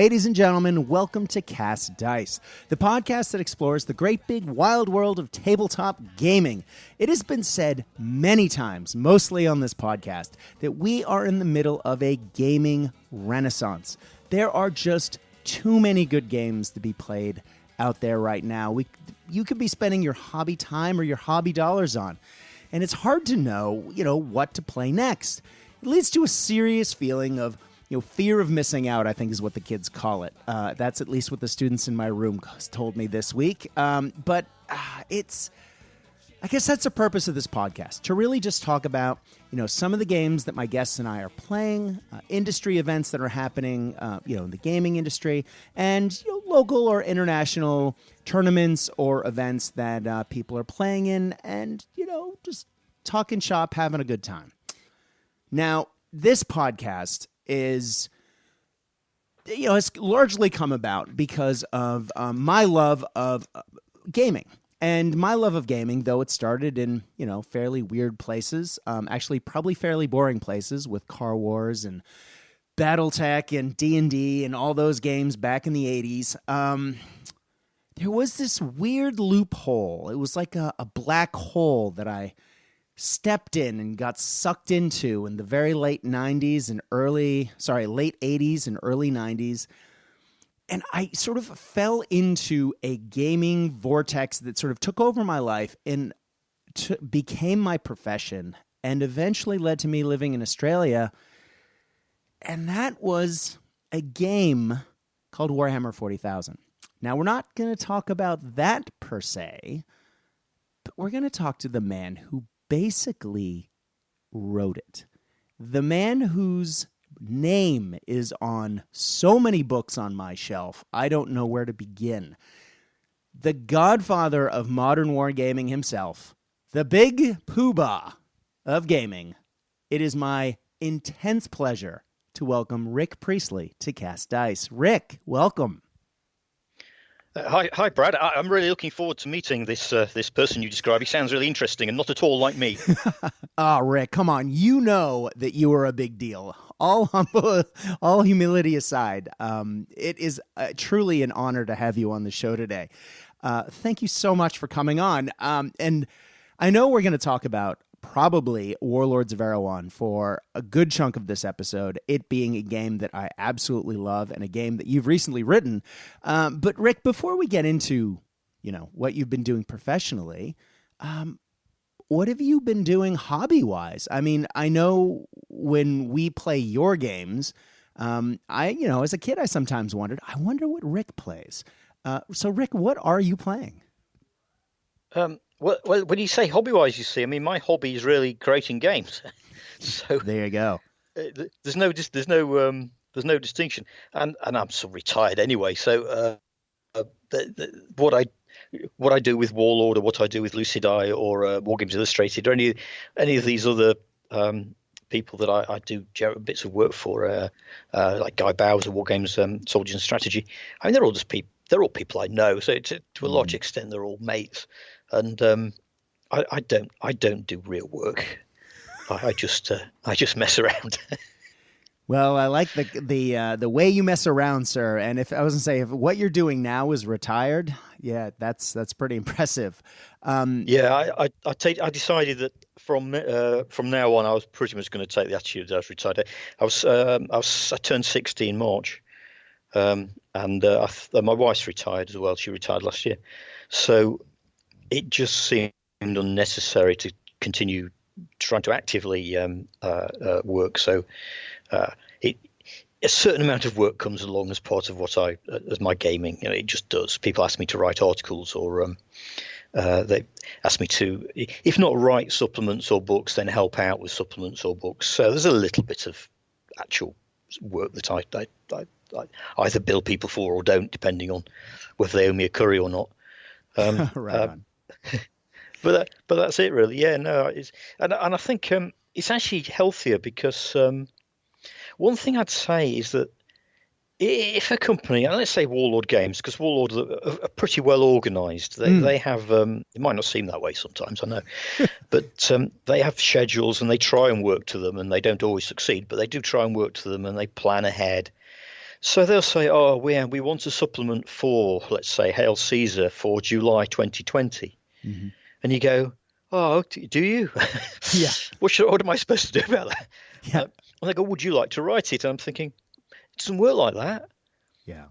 Ladies and gentlemen, welcome to Cast Dice, the podcast that explores the great big wild world of tabletop gaming. It has been said many times, mostly on this podcast, that we are in the middle of a gaming renaissance. There are just too many good games to be played out there right now. You could be spending your hobby time or your hobby dollars on, and it's hard to know, what to play next. It leads to a serious feeling of fear of missing out, I think is what the kids call it. That's at least what the students in my room told me this week. But I guess that's the purpose of this podcast, to really just talk about, some of the games that my guests and I are playing, industry events that are happening, in the gaming industry, and local or international tournaments or events that people are playing in, and, just talking shop, having a good time. Now, this podcast is, has largely come about because of my love of gaming. And my love of gaming, though it started in, fairly weird places, actually probably fairly boring places with Car Wars and Battletech and D&D and all those games back in the 80s, there was this weird loophole. It was like a black hole that I stepped in and got sucked into in the very late 80s and early 90s. And I sort of fell into a gaming vortex that sort of took over my life and became my profession and eventually led to me living in Australia. And that was a game called Warhammer 40,000. Now, we're not going to talk about that per se, but we're going to talk to the man who basically wrote it. The man whose name is on so many books on my shelf, I don't know where to begin. The godfather of modern wargaming himself, the big poobah of gaming. It is my intense pleasure to welcome Rick Priestley to Cast Dice. Rick, welcome. Hi, Brad. I'm really looking forward to meeting this person you describe. He sounds really interesting and not at all like me. Oh, Rick, come on. You know that you are a big deal. All humility aside, it is truly an honor to have you on the show today. Thank you so much for coming on. And I know we're going to talk about probably Warlords of Erawan for a good chunk of this episode, it being a game that I absolutely love and a game that you've recently written. But Rick, before we get into, what you've been doing professionally, what have you been doing hobby-wise? I mean, I know when we play your games, as a kid, I sometimes wondered, I wonder what Rick plays. So Rick, what are you playing? Well, when you say hobby-wise, I mean, my hobby is really creating games. So there you go. There's no distinction, and I'm so retired anyway. So what I do with Warlord, or what I do with Lucid Eye, or Wargames Illustrated, or any of these other people that I do bits of work for, like Guy Bowers of Wargames Soldiers and Strategy. I mean, they're all just people. They're all people I know. So to a large extent, they're all mates. And I don't do real work. I just mess around. Well, I like the way you mess around, sir. And if what you're doing now is retired, yeah, that's pretty impressive. I decided that from now on, I was pretty much going to take the attitude that I was retired. I turned 60 in March, and my wife's retired as well. She retired last year, so it just seemed unnecessary to continue trying to actively work. So a certain amount of work comes along as part of as my gaming. It just does. People ask me to write articles, or they ask me to, if not write supplements or books, then help out with supplements or books. So there's a little bit of actual work that I either bill people for or don't, depending on whether they owe me a curry or not. Right on. But that's it, really. Yeah, no, and I think it's actually healthier, because one thing I'd say is that if a company, and let's say Warlord Games, because Warlord are pretty well organised, they have, it might not seem that way sometimes, I know, but they have schedules and they try and work to them, and they don't always succeed, but they do try and work to them, and they plan ahead. So they'll say, "Oh, we want a supplement for, let's say, Hail Caesar for July 2020," and you go, "Oh, do you? Yeah. What am I supposed to do about that?" Yeah. And they go, "Would you like to write it?" And I'm thinking, it doesn't work like that. Yeah.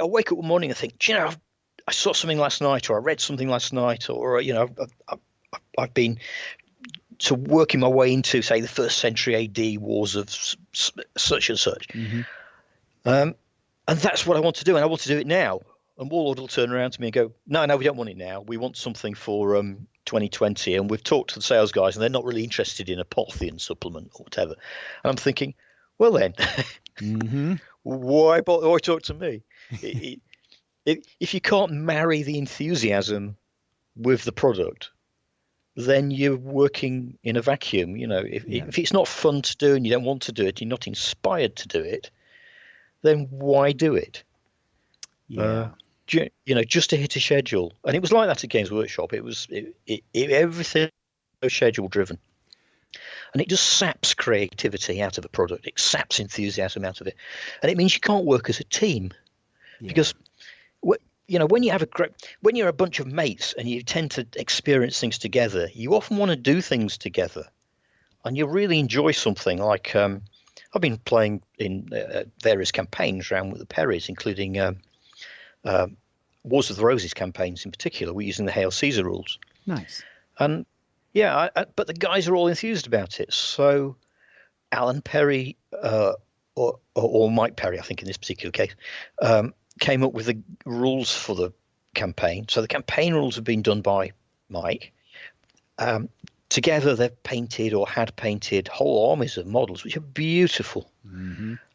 I wake up one morning and think, "Do you know, I saw something last night, or I read something last night, or I've been to working my way into, say, the first century AD wars of such and such." And that's what I want to do, and I want to do it now. And Warlord will turn around to me and go, "No, we don't want it now. We want something for 2020." And we've talked to the sales guys, and they're not really interested in a Parthian supplement or whatever. And I'm thinking, well then, why talk to me? If you can't marry the enthusiasm with the product, then you're working in a vacuum. If it's not fun to do and you don't want to do it, you're not inspired to do it, then why do it? Yeah. Just to hit a schedule. And it was like that at Games Workshop. Everything was schedule driven. And it just saps creativity out of a product. It saps enthusiasm out of it. And it means you can't work as a team. Because when you're a bunch of mates and you tend to experience things together, you often want to do things together. And you really enjoy something like I've been playing in various campaigns around with the Perrys, including Wars of the Roses campaigns in particular. We're using the Hail Caesar rules. Nice. And but the guys are all enthused about it. So Alan Perry or Mike Perry, I think in this particular case, came up with the rules for the campaign. So the campaign rules have been done by Mike. Together, they've painted or had painted whole armies of models, which are beautiful.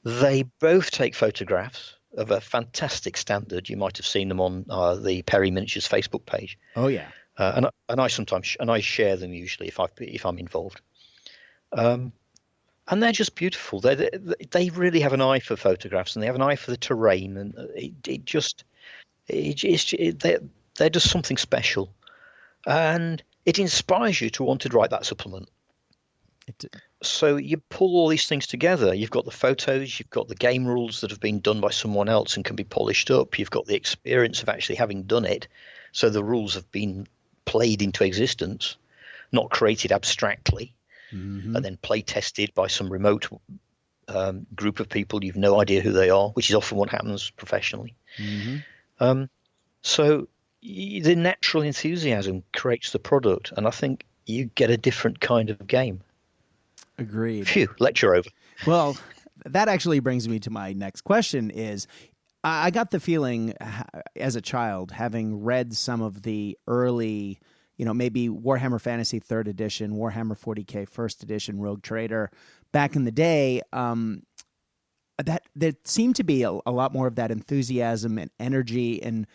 They both take photographs of a fantastic standard. You might have seen them on the Perry Miniatures Facebook page. Oh yeah. And I sometimes share them usually if I'm involved. And they're just beautiful. They really have an eye for photographs, and they have an eye for the terrain, and they're just something special. And it inspires you to want to write that supplement. So you pull all these things together. You've got the photos, you've got the game rules that have been done by someone else and can be polished up. You've got the experience of actually having done it. So the rules have been played into existence, not created abstractly, and then play tested by some remote group of people. You've no idea who they are, which is often what happens professionally. So the natural enthusiasm creates the product, and I think you get a different kind of game. Agreed. Phew, lecture over. Well, that actually brings me to my next question is, I got the feeling as a child, having read some of the early, maybe Warhammer Fantasy 3rd Edition, Warhammer 40K 1st Edition, Rogue Trader, back in the day, that there seemed to be a lot more of that enthusiasm and energy and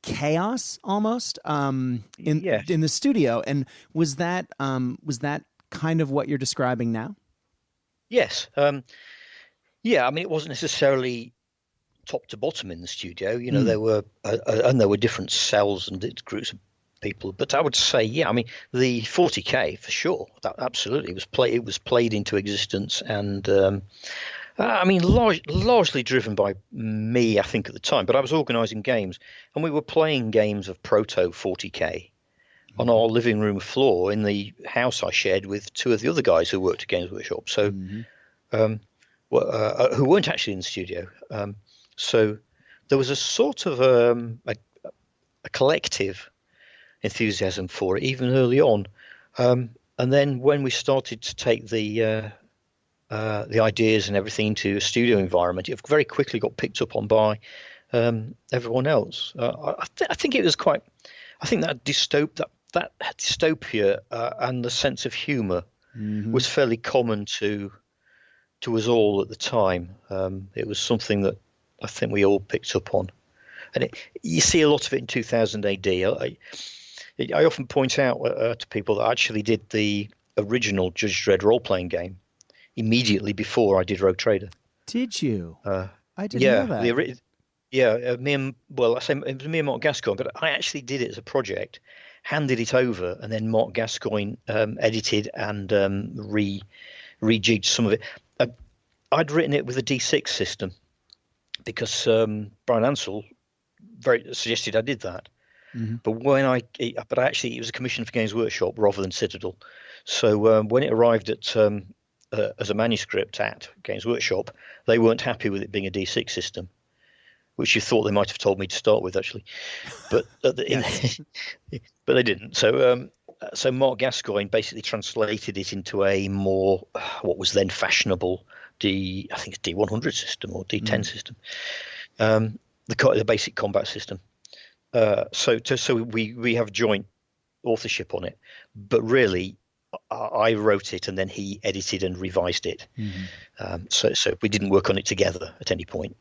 chaos almost in the studio. And was that kind of what you're describing now? Yes. It wasn't necessarily top to bottom in the studio. There were different cells and groups of people, but I would say, the 40K for sure. That absolutely was played into existence, and largely driven by me, I think, at the time. But I was organising games, and we were playing games of proto 40K on our living room floor in the house I shared with two of the other guys who worked at Games Workshop. So, who weren't actually in the studio. So there was a sort of a collective enthusiasm for it, even early on. And then when we started to take the ideas and everything into a studio environment, it very quickly got picked up on by everyone else. I think it was quite. I think that dystopia and the sense of humour was fairly common to us all at the time. It was something that I think we all picked up on, and you see a lot of it in 2000 AD. I often point out to people that I actually did the original Judge Dredd role-playing game immediately before I did Rogue Trader. Did you? I didn't know that. I say it was me and Mark Gascoigne, but I actually did it as a project, handed it over, and then Mark Gascoigne edited and rejigged some of it. I'd written it with a D6 system, because Brian Ansell very suggested I did that. Mm-hmm. But actually, it was a commission for Games Workshop rather than Citadel. So when it arrived as a manuscript at Games Workshop, they weren't happy with it being a D6 system, which you thought they might have told me to start with, actually. But but they didn't. So Mark Gascoigne basically translated it into a more what was then fashionable I think it's D100 system or D10 system, the basic combat system. So we have joint authorship on it, but really I wrote it and then he edited and revised it. Mm-hmm. So we didn't work on it together at any point.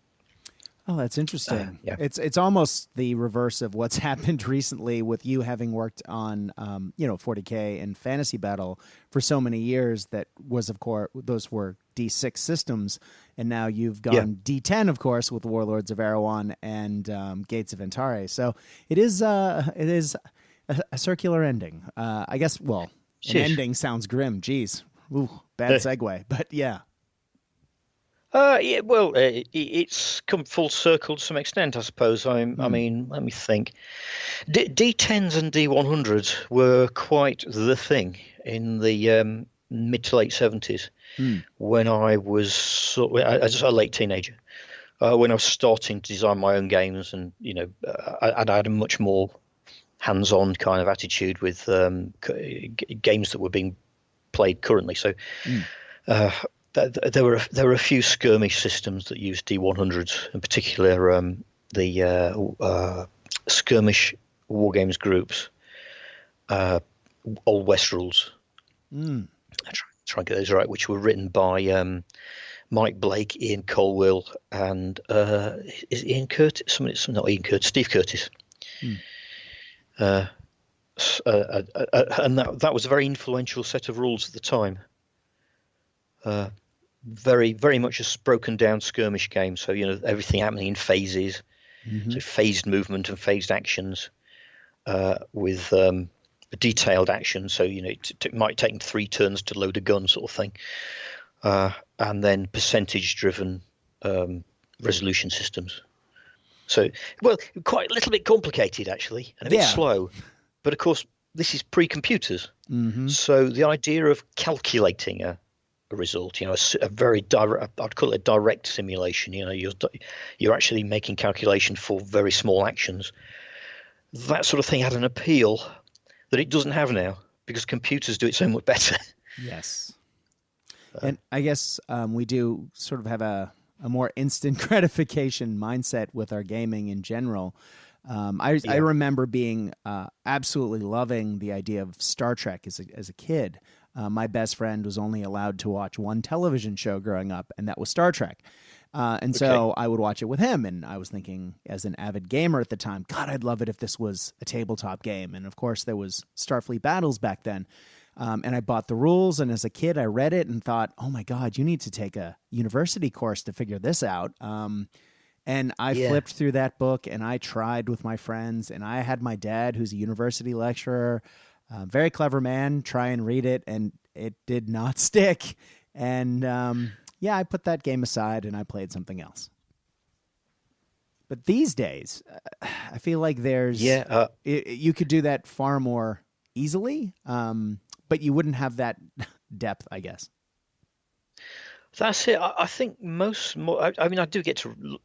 Oh, that's interesting. Yeah. It's almost the reverse of what's happened recently with you having worked on 40K and Fantasy Battle for so many years. That was, of course, those were D6 systems, and now you've gone D10, of course, with Warlords of Erawan and Gates of Antare. So it is a circular ending. I guess. Well, an ending sounds grim. Jeez, ooh, bad segue, but yeah. Well, it's come full circle to some extent, I suppose. I mean, let me think. D10s and D100s were quite the thing in the mid to late 70s when I was as a late teenager. When I was starting to design my own games, and I had a much more hands-on kind of attitude with games that were being played currently. So. There were a few skirmish systems that used D100s, in particular the skirmish wargames groups, Old West rules. I try and get those right, which were written by Mike Blake, Ian Colwell, and is it Ian Curtis? Not Ian Curtis, Steve Curtis. And that was a very influential set of rules at the time. Very, very much a broken down skirmish game. So, everything happening in phases. Mm-hmm. So phased movement and phased actions with a detailed action. So, it might take 3 turns to load a gun sort of thing. And then percentage driven resolution systems. So, well, quite a little bit complicated actually, and a bit slow. But of course, this is pre-computers. Mm-hmm. So the idea of calculating a result, a very direct, I'd call it a direct simulation. You're actually making calculation for very small actions. That sort of thing had an appeal that it doesn't have now because computers do it so much better. Yes. And I guess we do sort of have a more instant gratification mindset with our gaming in general. I remember being absolutely loving the idea of Star Trek as a kid. My best friend was only allowed to watch one television show growing up, and that was Star Trek. So I would watch it with him, and I was thinking, as an avid gamer at the time, God, I'd love it if this was a tabletop game. And of course, there was Starfleet Battles back then. And I bought the rules, and as a kid, I read it and thought, oh my God, you need to take a university course to figure this out. And I flipped through that book, and I tried with my friends, and I had my dad, who's a university lecturer, very clever man, try and read it, and it did not stick. And I put that game aside, and I played something else. But these days, I feel like there's you could do that far more easily, but you wouldn't have that depth, I guess. That's it. I think I mean, I do get to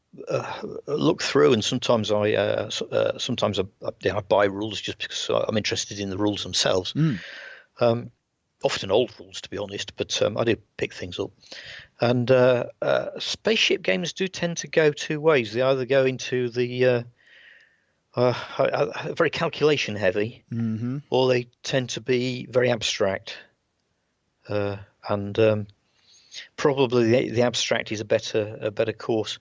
look through, and sometimes I buy rules just because I'm interested in the rules themselves. Often old rules, to be honest, but I do pick things up. And spaceship games do tend to go 2 ways. They either go into the very calculation heavy, or they tend to be very abstract. Probably the abstract is a better course.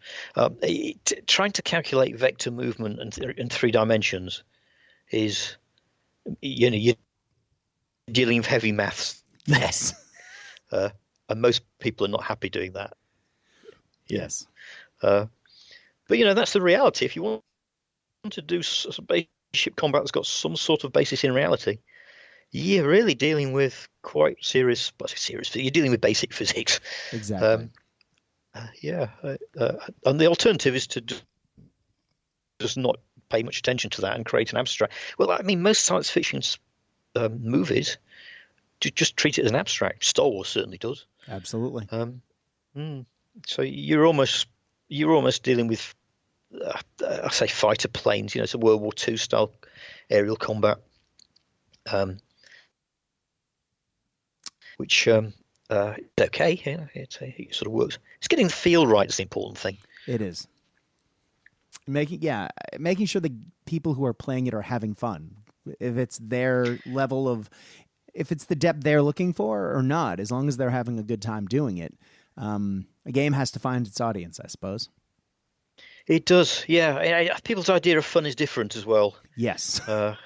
Trying to calculate vector movement in 3 dimensions is, you're dealing with heavy maths. Yes. And most people are not happy doing that. Yes. But that's the reality. If you want to do spaceship combat that's got some sort of basis in reality, you're really dealing with quite serious, but you're dealing with basic physics. Exactly. Yeah, and the alternative is to just not pay much attention to that and create an abstract. Well, I mean, most science fiction movies just treat it as an abstract. Star Wars certainly does. Absolutely. So you're almost dealing with, I say, fighter planes. You know, it's a World War II style aerial combat, which okay. Yeah, it sort of works. It's getting the feel right is the important thing. It is. Making sure the people who are playing it are having fun. If it's their level of, if it's the depth they're looking for or not, as long as they're having a good time doing it, a game has to find its audience, I suppose. It does, yeah. People's idea of fun is different as well. Yes. And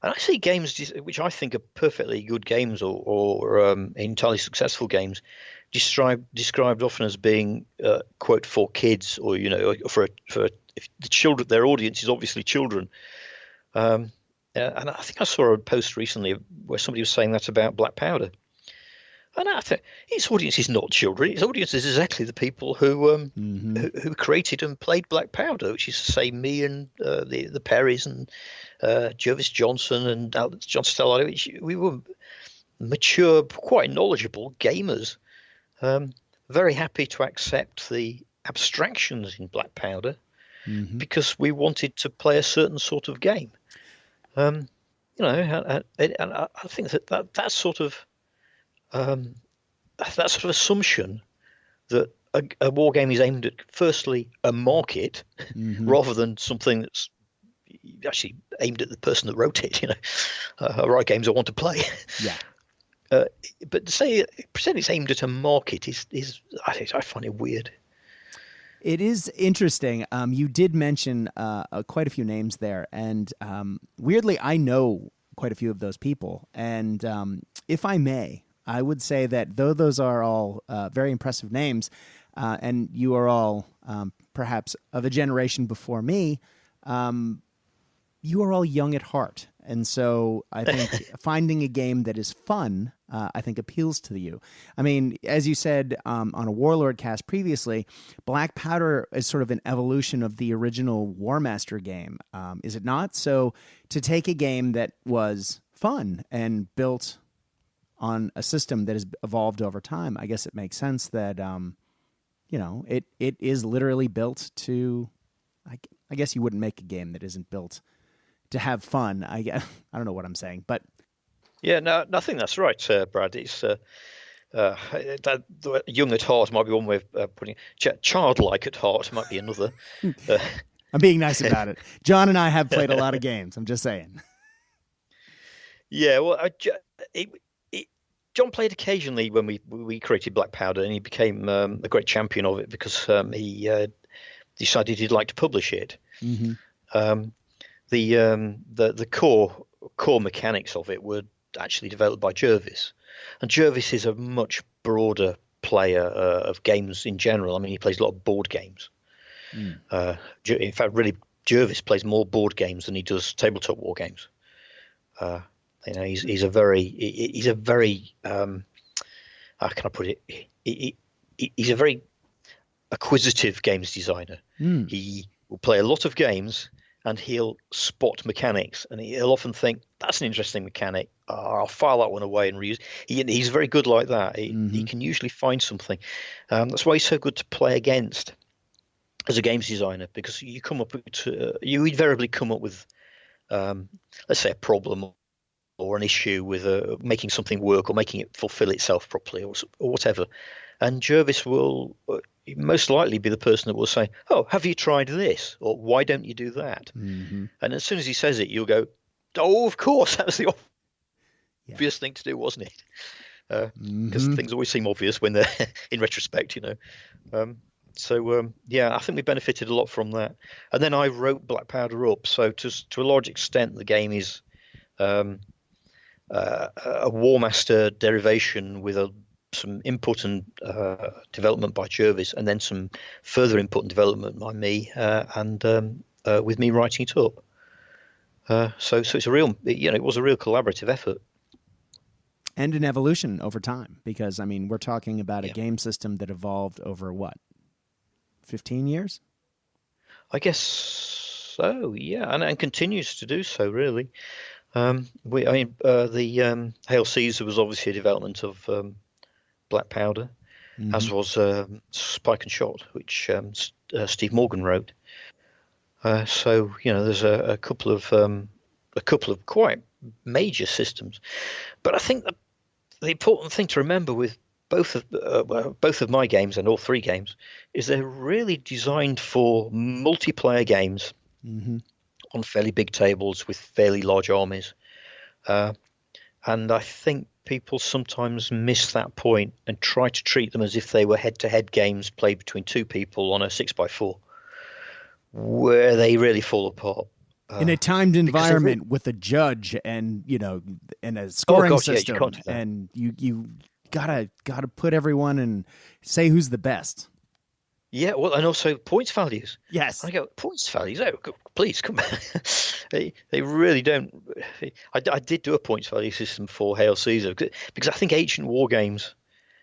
I see games which I think are perfectly good games or entirely successful games described often as being quote for kids, or you know, for if the children, their audience is obviously children. And I think I saw a post recently where somebody was saying that about Black Powder. And I think its audience is not children. Its audience is exactly the people who created and played Black Powder, which is to say me and the Perrys and Jervis Johnson and John Stellato. We were mature, quite knowledgeable gamers, very happy to accept the abstractions in Black Powder because we wanted to play a certain sort of game. You know, and I think that sort of assumption that a war game is aimed at, firstly, a market rather than something that's actually aimed at the person that wrote it. You know, I write games I want to play. Yeah. But to say pretend it's aimed at a market is I find it weird. It is interesting. You did mention quite a few names there, and weirdly, I know quite a few of those people. And if I may, I would say that though those are all very impressive names, and you are all perhaps of a generation before me, you are all young at heart. And so I think finding a game that is fun, I think appeals to you. I mean, as you said on a Warlord cast previously, Black Powder is sort of an evolution of the original War Master game, is it not? So to take a game that was fun and built on a system that has evolved over time, I guess it makes sense that, you know, it is literally built to, I guess you wouldn't make a game that isn't built to have fun. I don't know what I'm saying, but yeah, no, I think that's right, Brad. It's that young at heart might be one way of putting it. Childlike at heart might be another. I'm being nice about it. John and I have played a lot of games. I'm just saying. Yeah, well, John played occasionally when we created Black Powder, and he became a great champion of it because he decided he'd like to publish it. The core mechanics of it were actually developed by Jervis, and Jervis is a much broader player of games in general. I mean, he plays a lot of board games. In fact, really, Jervis plays more board games than he does tabletop war games. You know, he's a very how can I put it? He's a very acquisitive games designer. He will play a lot of games, and he'll spot mechanics, and he'll often think, that's an interesting mechanic. I'll file that one away and reuse. He's very good like that. He can usually find something. That's why he's so good to play against as a games designer, because you invariably come up with, let's say, a problem or an issue with making something work or making it fulfill itself properly or whatever. And Jervis will most likely be the person that will say, oh, have you tried this? Or why don't you do that? And as soon as he says it, you'll go, oh, of course, that was the obvious thing to do, wasn't it? Because things always seem obvious when they're in retrospect, you know. I think we benefited a lot from that. And then I wrote Black Powder up. So to a large extent, the game is a War Master derivation with some input and development by Jervis, and then some further input and development by me, and with me writing it up. So it's a real, you know, it was a real collaborative effort. And an evolution over time, because, I mean, we're talking about a Yeah. game system that evolved over what, 15 years? I guess so, yeah, and continues to do so, really. The Hail Caesar was obviously a development of Black Powder, as was Spike and Shot, which Steve Morgan wrote. So there's a couple of quite major systems, but I think that the important thing to remember with both of my games and all three games is they're really designed for multiplayer games on fairly big tables with fairly large armies, and I think people sometimes miss that point and try to treat them as if they were head-to-head games played between two people on a 6x4, where they really fall apart. In a timed environment with a judge and and a scoring system, you can't do that. and you gotta put everyone and say who's the best. Yeah, well, and also points values. Yes, I go points values. Oh, please come. They really don't. I did do a points value system for Hail Caesar because I think ancient war games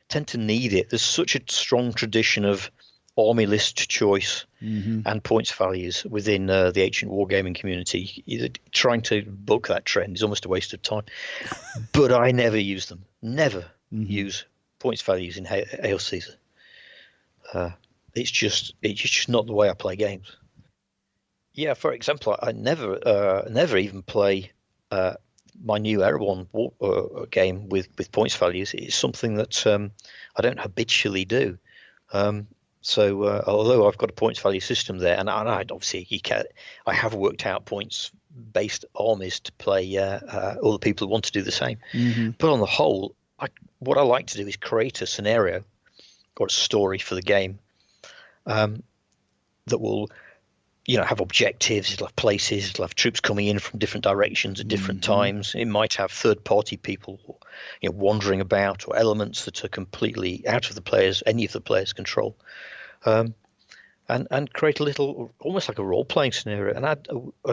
tend to need it. There's such a strong tradition of army list choice and points values within the ancient wargaming community. Trying to book that trend is almost a waste of time. But I never use them. Never use points values in Hail Caesar. It's just not the way I play games. Yeah, for example, I never even play my new Erehwon game with points values. It's something that I don't habitually do. So although I've got a points value system there, and I obviously I have worked out points-based armies to play all the people who want to do the same. But on the whole, what I like to do is create a scenario or a story for the game that will have objectives, it'll have places, it'll have troops coming in from different directions at different times. It might have third-party people wandering about, or elements that are completely out of any of the players' control. And create a little, almost like a role-playing scenario. And I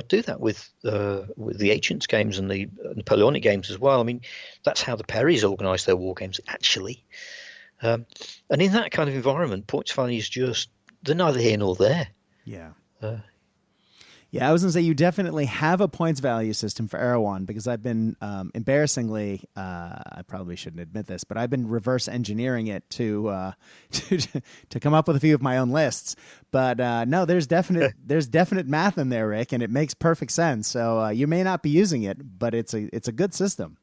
do that with the Ancients games and the Napoleonic games as well. I mean, that's how the Perrys organised their war games, actually. And in that kind of environment, points values they're neither here nor there. Yeah. Yeah, I was going to say you definitely have a points value system for Erehwon, because I've been embarrassingly, I probably shouldn't admit this, but I've been reverse engineering it to come up with a few of my own lists. But no, there's definite math in there, Rick, and it makes perfect sense. So you may not be using it, but it's a good system.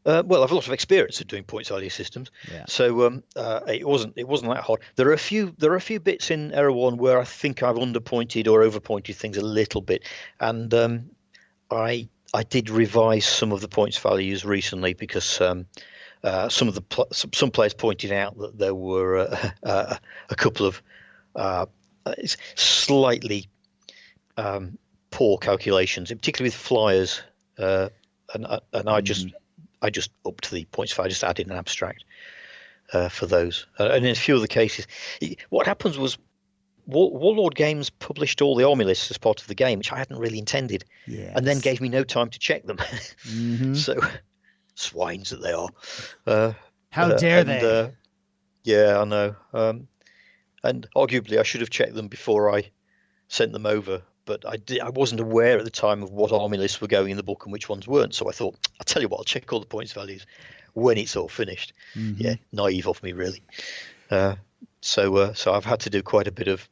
Well, I've a lot of experience of doing points value systems, so it wasn't that hard. There are a few bits in Erehwon where I think I've underpointed or overpointed things a little bit, and I did revise some of the points values recently because some players pointed out that there were a couple of slightly poor calculations, particularly with flyers, and I just upped the points value. I just added an abstract for those. And in a few of the cases, what happens was Warlord Games published all the army lists as part of the game, which I hadn't really intended, and then gave me no time to check them. So, swines that they are. How dare they? Yeah, I know. And arguably, I should have checked them before I sent them over. But I wasn't aware at the time of what army lists were going in the book and which ones weren't. So I thought, I'll tell you what, I'll check all the points values when it's all finished. Yeah, naive of me, really. So I've had to do quite a bit of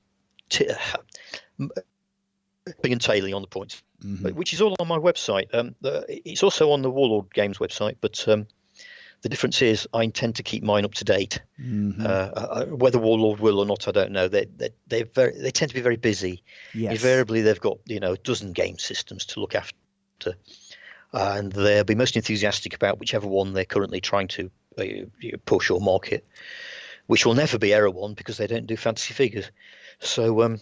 and tailing on the points, which is all on my website. It's also on the Warlord Games website, but the difference is I intend to keep mine up to date. Whether Warlord will or not, I don't know. They tend to be very busy. Yes. Invariably, they've got a dozen game systems to look after, and they'll be most enthusiastic about whichever one they're currently trying to push or market, which will never be Erehwon because they don't do fantasy figures. So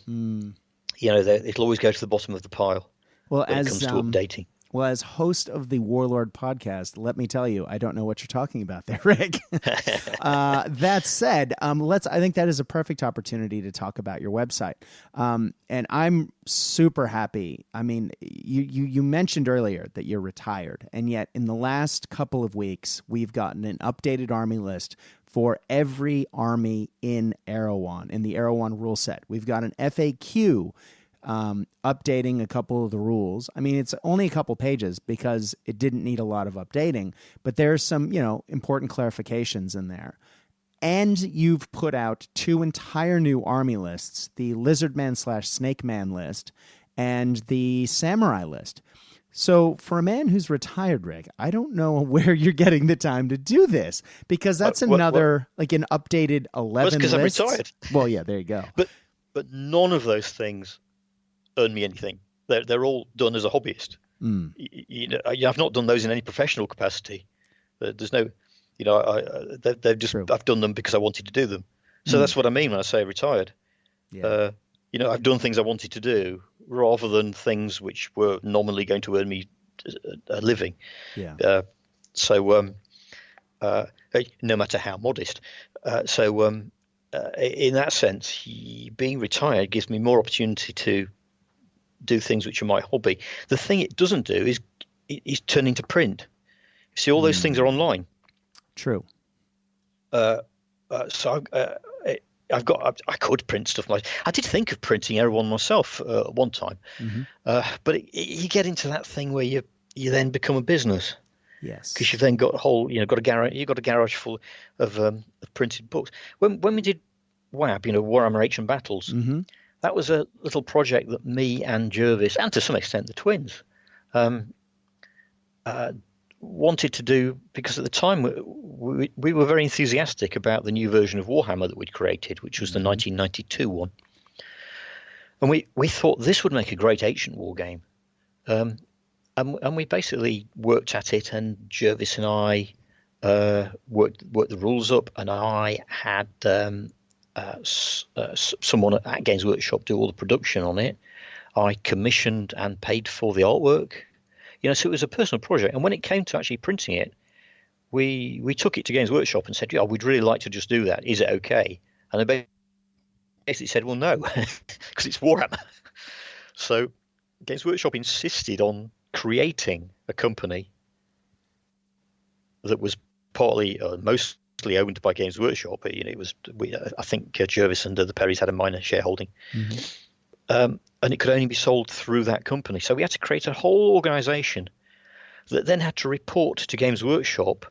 it'll always go to the bottom of the pile when it comes to updating. Well, as host of the Warlord podcast, let me tell you, I don't know what you're talking about there, Rick. That said, I think that is a perfect opportunity to talk about your website. And I'm super happy. I mean, you mentioned earlier that you're retired, and yet in the last couple of weeks, we've gotten an updated army list for every army in Erawan, in the Erawan rule set. We've got an FAQ updating a couple of the rules. I mean, it's only a couple pages because it didn't need a lot of updating, but there's some, important clarifications in there. And you've put out 2 entire new army lists, the Lizardman/Snake Man list and the Samurai list. So for a man who's retired, Rick, I don't know where you're getting the time to do this, because that's another, like an updated 11 because lists. I'm retired. Well, yeah, there you go. But none of those things earn me anything. They're all done as a hobbyist. I've not done those in any professional capacity. There's no, they've just, True. I've done them because I wanted to do them. So that's what I mean when I say retired. Yeah. I've done things I wanted to do rather than things which were nominally going to earn me a living. Yeah. No matter how modest. In that sense, being retired gives me more opportunity to do things which are my hobby. The thing it doesn't do is turn into print. You see, all those things are online. True. I could print stuff. I did think of printing Erawan myself at one time, but you get into that thing where you then become a business. Yes. Because you've then got a whole, you've got a garage full of printed books. When we did WAB, Warhammer Ancient Battles. That was a little project that me and Jervis, and to some extent the twins, wanted to do, because at the time we were very enthusiastic about the new version of Warhammer that we'd created, which was the 1992 one. And we thought this would make a great ancient war game. And we basically worked at it, and Jervis and I worked the rules up, and I had someone at Games Workshop do all the production on it. I commissioned and paid for the artwork. So it was a personal project. And when it came to actually printing it, we took it to Games Workshop and said, we'd really like to just do that. Is it okay? And they basically said, well, no, because it's Warhammer. So Games Workshop insisted on creating a company that was partly, mostly owned by Games Workshop. It was, I think Jervis and the Perrys had a minor shareholding. And it could only be sold through that company. So we had to create a whole organization that then had to report to Games Workshop,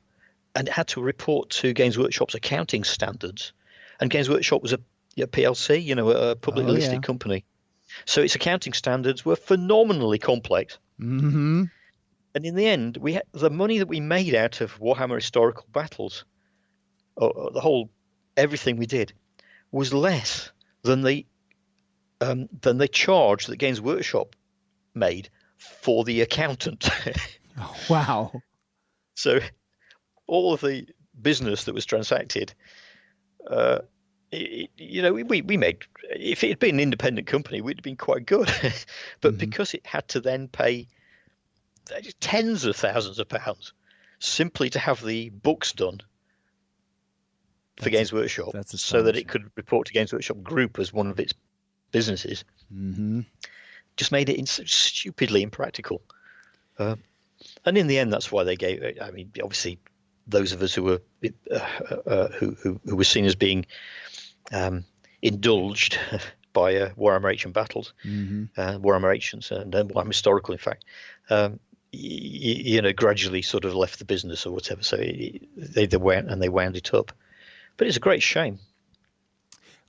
and it had to report to Games Workshop's accounting standards. And Games Workshop was a PLC, a publicly listed company. So its accounting standards were phenomenally complex. And in the end, the money that we made out of Warhammer Historical Battles, everything we did, was less than the charge that Games Workshop made for the accountant. Oh, wow. So all of the business that was transacted, we made, if it had been an independent company, we'd have been quite good. But because it had to then pay tens of thousands of pounds simply to have the books done for Games Workshop, so that it could report to Games Workshop Group as one of its businesses, just made it stupidly impractical. And in the end, that's why they gave. I mean, obviously, those of us who were who were seen as being indulged by Warhammer Ancient Battles, Warhammer Ancients, and Warhammer Historical, in fact, gradually sort of left the business or whatever. So they wound it up. But it's a great shame.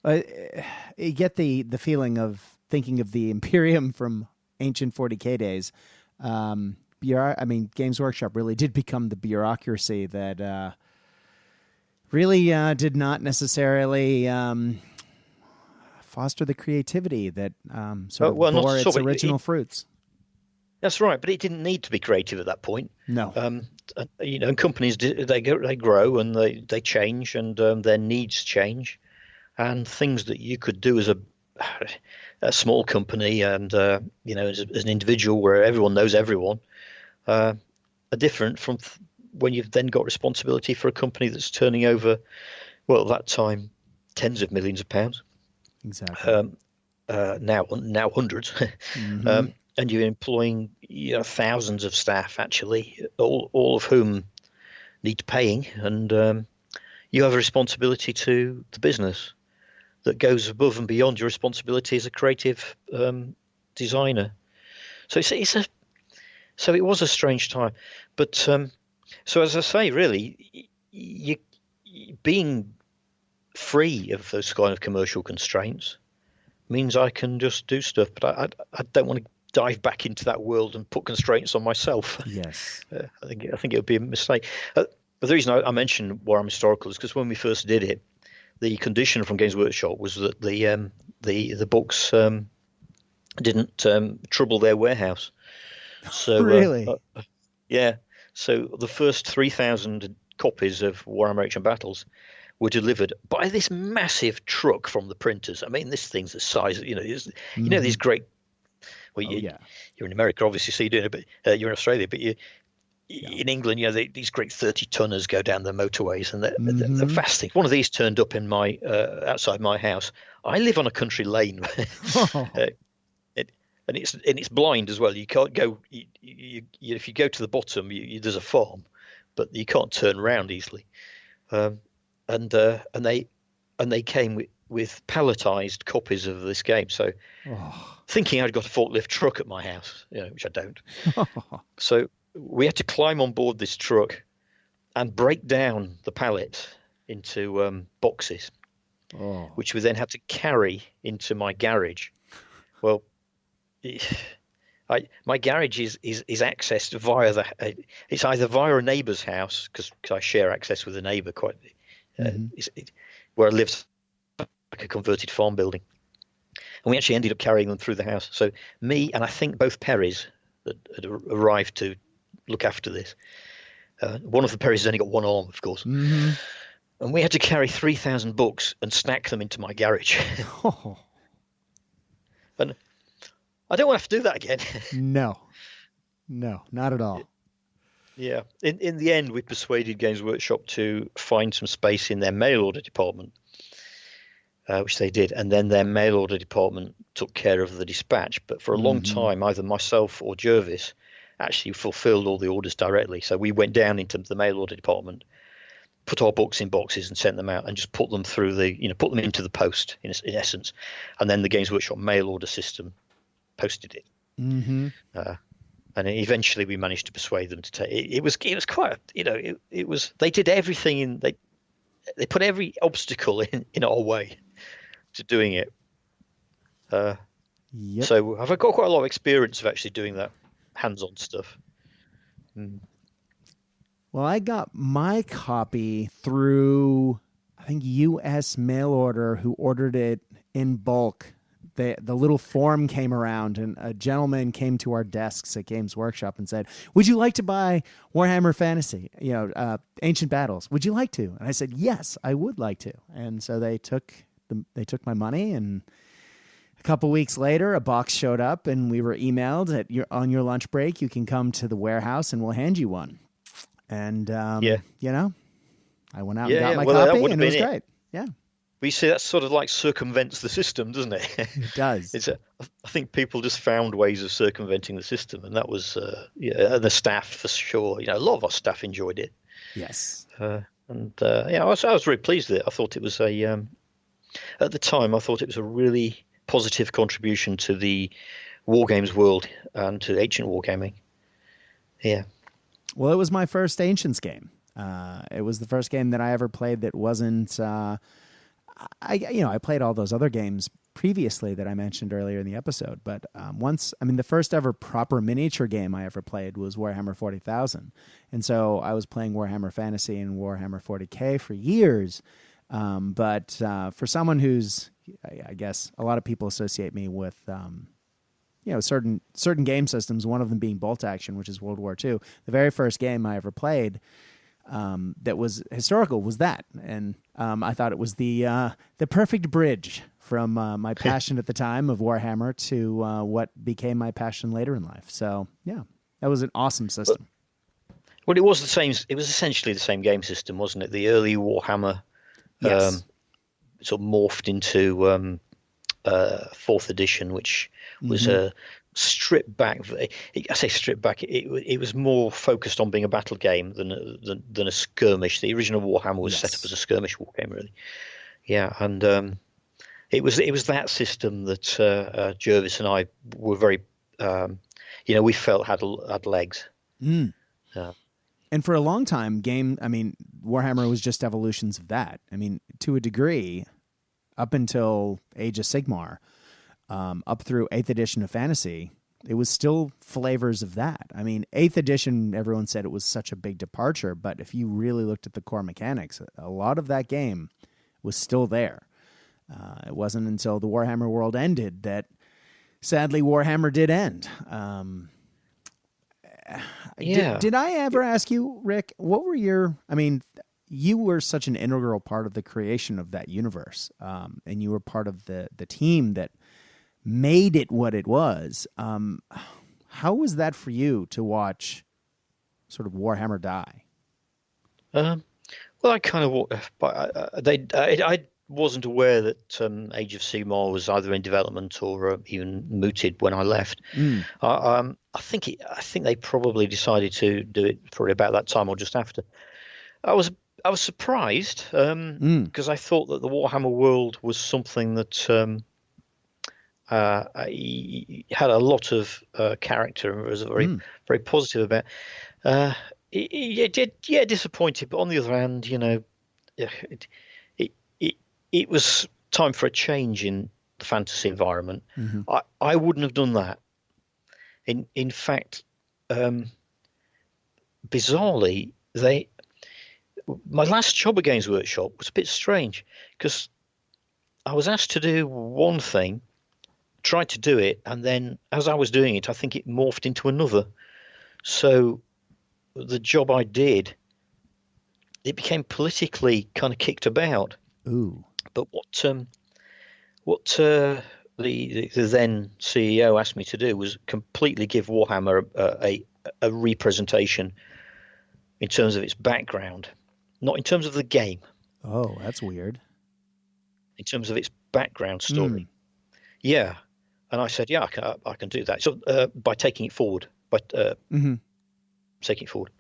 You get the feeling of thinking of the Imperium from ancient 40K days. Games Workshop really did become the bureaucracy that really did not necessarily foster the creativity that bore its original fruits. That's right, but it didn't need to be creative at that point. No. And companies they grow and they change, and their needs change, and things that you could do as a small company and as an individual where everyone knows everyone, are different from when you've then got responsibility for a company that's turning over, well, at that time, tens of millions of pounds. Exactly. Now hundreds. Mm-hmm. And you're employing thousands of staff, actually, all of whom need paying, and you have a responsibility to the business that goes above and beyond your responsibility as a creative designer. So so it was a strange time, but so as I say, really, you being free of those kind of commercial constraints means I can just do stuff, but I don't want to dive back into that world and put constraints on myself. Yes. I think it would be a mistake. But the reason I mentioned Warhammer Historical is because when we first did it, the condition from Games Workshop was that the books didn't trouble their warehouse. So Really? yeah. So the first 3,000 copies of Warhammer Ancient Battles were delivered by this massive truck from the printers. I mean, this thing's the size of, these great. Well, you're in America, obviously, so you're doing it, but you're in Australia, but in England, these great 30-tonners go down the motorways, and they're vast things. One of these turned up in my outside my house. I live on a country lane, and it's blind as well. You can't go. If you go to the bottom, there's a farm, but you can't turn around easily. And they came with palletized copies of this game. So, thinking I'd got a forklift truck at my house, which I don't. So we had to climb on board this truck and break down the pallets into boxes, which we then had to carry into my garage. Well, my garage is accessed via it's either via a neighbour's house, because I share access with a neighbour quite. Where I lived, like a converted farm building, and we actually ended up carrying them through the house. So me and I think both Perrys that had arrived to look after this. One of the Perrys has only got one arm, of course, and we had to carry 3,000 books and stack them into my garage. And I don't want to have to do that again. No, not at all. Yeah. In the end, we persuaded Games Workshop to find some space in their mail order department, which they did. And then their mail order department took care of the dispatch. But for a long time, either myself or Jervis actually fulfilled all the orders directly. So we went down into the mail order department, put our books in boxes and sent them out, and just put them through put them into the post in essence. And then the Games Workshop mail order system posted it. And eventually we managed to persuade them to take it. It was quite, it was, they did everything they put every obstacle in our way to doing it. So I've got quite a lot of experience of actually doing that hands-on stuff. Well, I got my copy through, I think, U.S. mail order, who ordered it in bulk. The little form came around, and a gentleman came to our desks at Games Workshop and said, "Would you like to buy Warhammer Fantasy, Ancient Battles? Would you like to?" And I said, "Yes, I would like to." And so they took my money, and a couple weeks later, a box showed up, and we were emailed on your lunch break, you can come to the warehouse and we'll hand you one. And I went out and got my copy, and it was great. Yeah. We see that sort of like circumvents the system, doesn't it? It does. I think people just found ways of circumventing the system, and that was the staff for sure. A lot of our staff enjoyed it. Yes. I was really pleased with it. I thought it was at the time, I thought it was a really positive contribution to the Wargames world and to ancient wargaming. Yeah. Well, it was my first Ancients game. It was the first game that I ever played that wasn't. I played all those other games previously that I mentioned earlier in the episode, but the first ever proper miniature game I ever played was Warhammer 40,000, and so I was playing Warhammer Fantasy and Warhammer 40K for years. But for someone who's, I guess, a lot of people associate me with, certain game systems. One of them being bolt action, which is World War II. The very first game I ever played that was historical was that, and I thought it was the perfect bridge from my passion at the time of Warhammer to what became my passion later in life. So yeah, That was an awesome system. Well, it was the same. It was essentially the same game system, wasn't it? The early Warhammer Yes. sort of morphed into fourth edition, which was a stripped back. I say stripped back. It was more focused on being a battle game than a skirmish. The original Warhammer was set up as a skirmish war game, really. Yeah, and it was that system that Jervis and I were very, we felt had legs. And for a long time, Warhammer was just evolutions of that. I mean, to a degree, up until Age of Sigmar, up through 8th edition of Fantasy, it was still flavors of that. I mean, 8th edition, everyone said it was such a big departure, but if you really looked at the core mechanics, a lot of that game was still there. It wasn't until the Warhammer World ended that, sadly, Warhammer did end. Did I ever ask you, Rick, what were you were such an integral part of the creation of that universe, and you were part of the team that made it what it was. How was that for you to watch sort of Warhammer die? Well, I kind of, I wasn't aware that Age of Sigmar was either in development or even mooted when I left. I think they probably decided to do it probably about that time or just after. I was surprised because I thought that the Warhammer World was something that had a lot of character and was very positive about. It did, disappointed, but on the other hand, it was time for a change in the fantasy environment. I wouldn't have done that. In fact, bizarrely, my last job at Games Workshop was a bit strange because I was asked to do one thing, tried to do it, and then as I was doing it, I think it morphed into another. So the job I did, it became politically kind of kicked about. Ooh. But what the then CEO asked me to do was completely give Warhammer a representation in terms of its background, not in terms of the game. Oh, that's weird. In terms of its background story. Yeah. And I said, yeah, I can do that. So by taking it forward, taking it forward.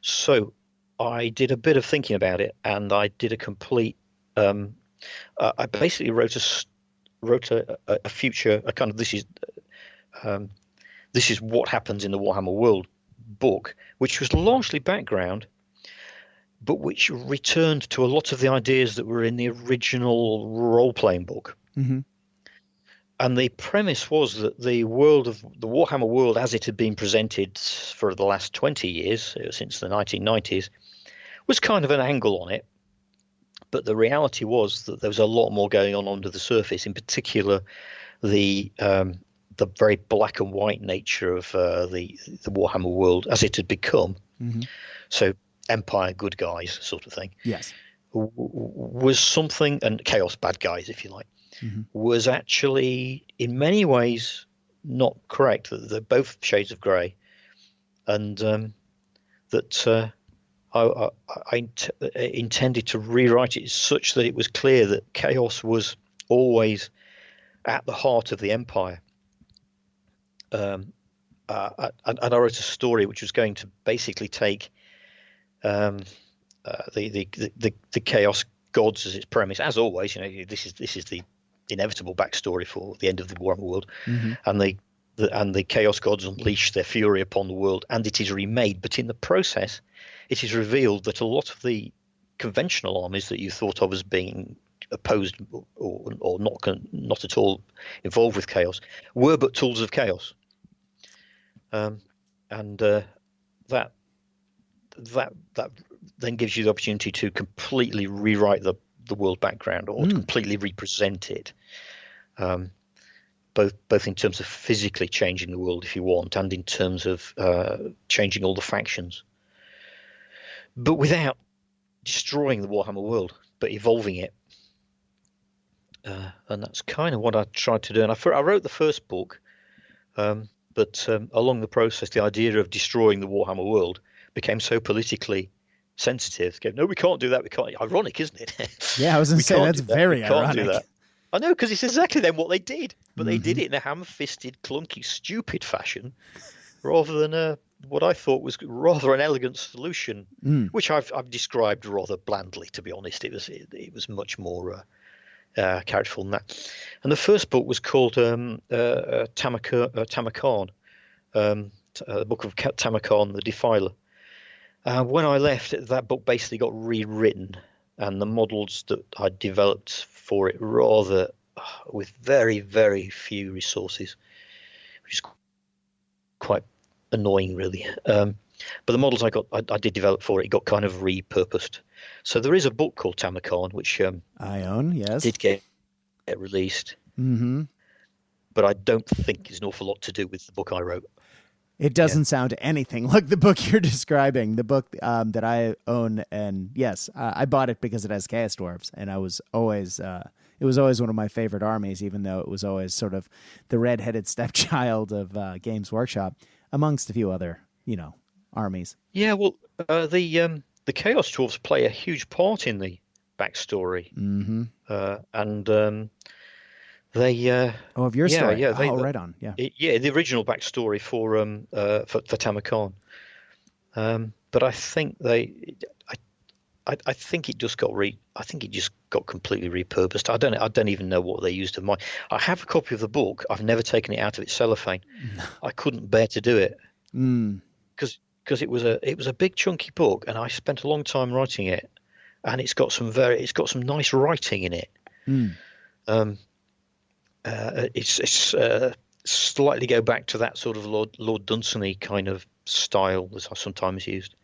So I did a bit of thinking about it, and I did a complete. I basically wrote a future, a kind of this is what happens in the Warhammer World book, which was largely background, but which returned to a lot of the ideas that were in the original role-playing book. And the premise was that the Warhammer world, as it had been presented for the last 20 years, since the 1990s, was kind of an angle on it. But the reality was that there was a lot more going on under the surface. In particular, the very black and white nature of the Warhammer world as it had become. So Empire, good guys, sort of thing. Yes, was something, and Chaos, bad guys, if you like. Was actually in many ways not correct. That they're both shades of grey, and that I intended to rewrite it such that it was clear that Chaos was always at the heart of the Empire. And I wrote a story which was going to basically take the Chaos gods as its premise. As always, this is the inevitable backstory for the end of the Warhammer world, and the Chaos gods unleash their fury upon the world, and it is remade. But in the process, it is revealed that a lot of the conventional armies that you thought of as being opposed or not at all involved with Chaos were but tools of Chaos, and that then gives you the opportunity to completely rewrite the world background or to completely represent it, both in terms of physically changing the world if you want, and in terms of changing all the factions, but without destroying the Warhammer world, but evolving it. And that's kind of what I tried to do. And I wrote the first book But along the process, the idea of destroying the Warhammer world became so politically sensitive. No, we can't do that. We can't. Ironic, isn't it? Yeah, I was going to say that's very ironic. Do that. I know, because it's exactly then what they did, but they did it in a ham-fisted, clunky, stupid fashion, rather than what I thought was rather an elegant solution, which I've described rather blandly. To be honest, it was much more characterful than that. And the first book was called Tamarkan, the Book of Tamarkan, the Defiler. When I left, that book basically got rewritten, and the models that I developed for it rather with very, very few resources, which is quite annoying, really. But the models I did develop for it got kind of repurposed. So there is a book called Tamarkan, which I own, yes, did get released. Mm-hmm. But I don't think it's an awful lot to do with the book I wrote. It doesn't sound anything like the book you're describing, the book that I own. And yes, I bought it because it has Chaos Dwarves, and it was always one of my favorite armies, even though it was always sort of the redheaded stepchild of Games Workshop, amongst a few other, armies. Yeah, well, the Chaos Dwarves play a huge part in the backstory, and they of your story, right on, the original backstory for Tamarkan, but I think I think it just got completely repurposed. I don't even know what they used of mine. I have a copy of the book. I've never taken it out of its cellophane. I couldn't bear to do it because it was a big chunky book, and I spent a long time writing it, and it's got some nice writing in it. It's slightly go back to that sort of Lord Dunsany kind of style that I sometimes used.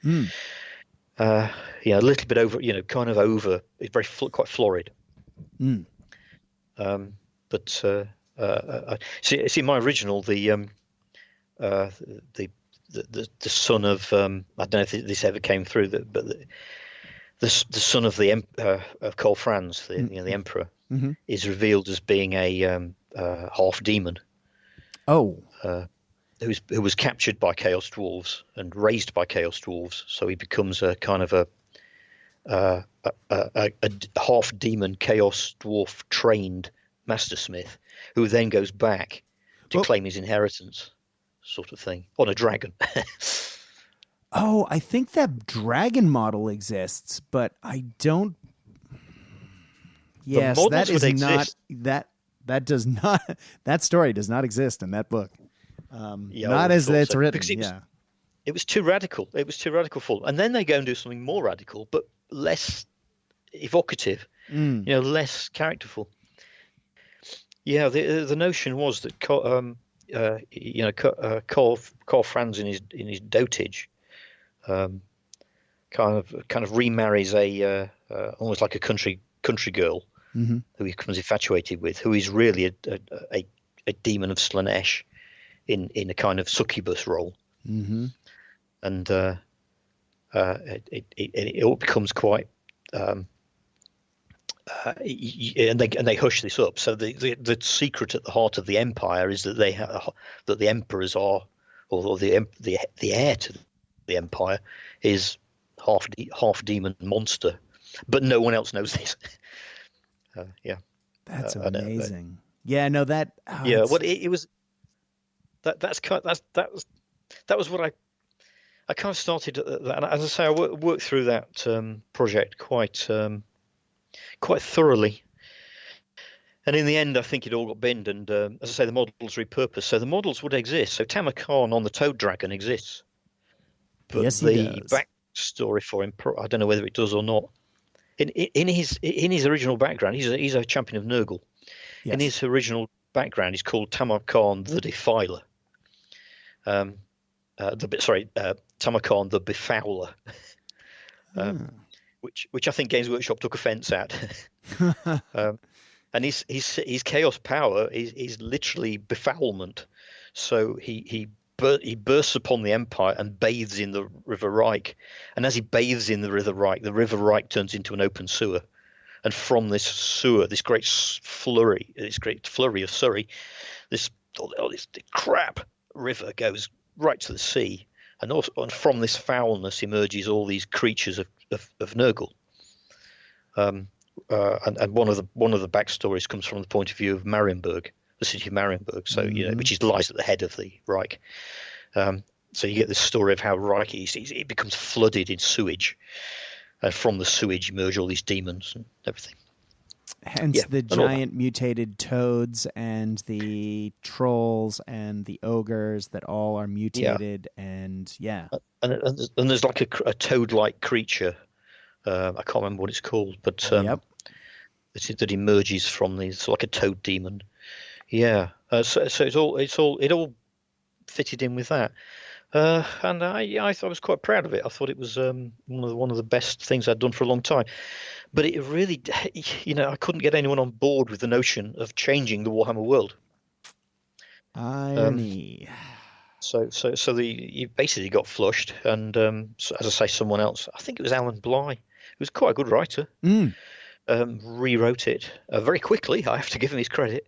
A little bit over, kind of over. It's very quite florid. But see, my original, the son of I don't know if this ever came through, but the son of of Karl Franz, the emperor, is revealed as being a half demon. Oh. Who was captured by Chaos Dwarves and raised by Chaos Dwarves, so he becomes a kind of a half demon Chaos Dwarf trained mastersmith, who then goes back to claim his inheritance, sort of thing, on a dragon. Oh, I think that dragon model exists, but I don't. Yes, that is not that does not that story does not exist in that book. Not as it's written. It was too radical. It was too radical for them. And then they go and do something more radical, but less evocative. Less characterful. Yeah, the notion was that Karl Franz in his dotage, kind of remarries a almost like a country girl, who he becomes infatuated with, who is really a demon of Slanesh. In a kind of succubus role, and it all becomes quite, and they hush this up. So the secret at the heart of the empire is that that the emperors are, or the heir to the empire is half demon monster, but no one else knows this. That's amazing. It was. That was what I kind of started at that, and as I say, I worked through that project quite thoroughly, and in the end, I think it all got binned. And as I say, the models repurposed, so the models would exist. So Tamarkan on the Toad Dragon exists, but yes, the backstory for him, I don't know whether it does or not. In his original background, he's a champion of Nurgle. Yes. In his original background, he's called Tamarkan the Defiler. Tamarkan the Befouler, which I think Games Workshop took offence at. And his chaos power is literally befoulment. So he bursts upon the Empire and bathes in the River Reich. And as he bathes in the River Reich turns into an open sewer. And from this sewer, this great flurry of Surrey, this crap river goes right to the sea, and also and from this foulness emerges all these creatures of Nurgle. And one of the backstories comes from the point of view of Marienburg, the city of Marienburg, so which lies at the head of the Reich. So you get this story of how Reich it becomes flooded in sewage, and from the sewage emerge all these demons and everything. Hence the giant mutated toads and the trolls and the ogres that all are mutated, and there's like a toad-like creature. I can't remember what it's called, but that emerges from these, like a toad demon. Yeah, so it all fitted in with that, and I was quite proud of it. I thought it was one of the best things I'd done for a long time. But it really, I couldn't get anyone on board with the notion of changing the Warhammer world. Irony. So you basically got flushed, and so, as I say, someone else, I think it was Alan Bly, who was quite a good writer, rewrote it very quickly. I have to give him his credit.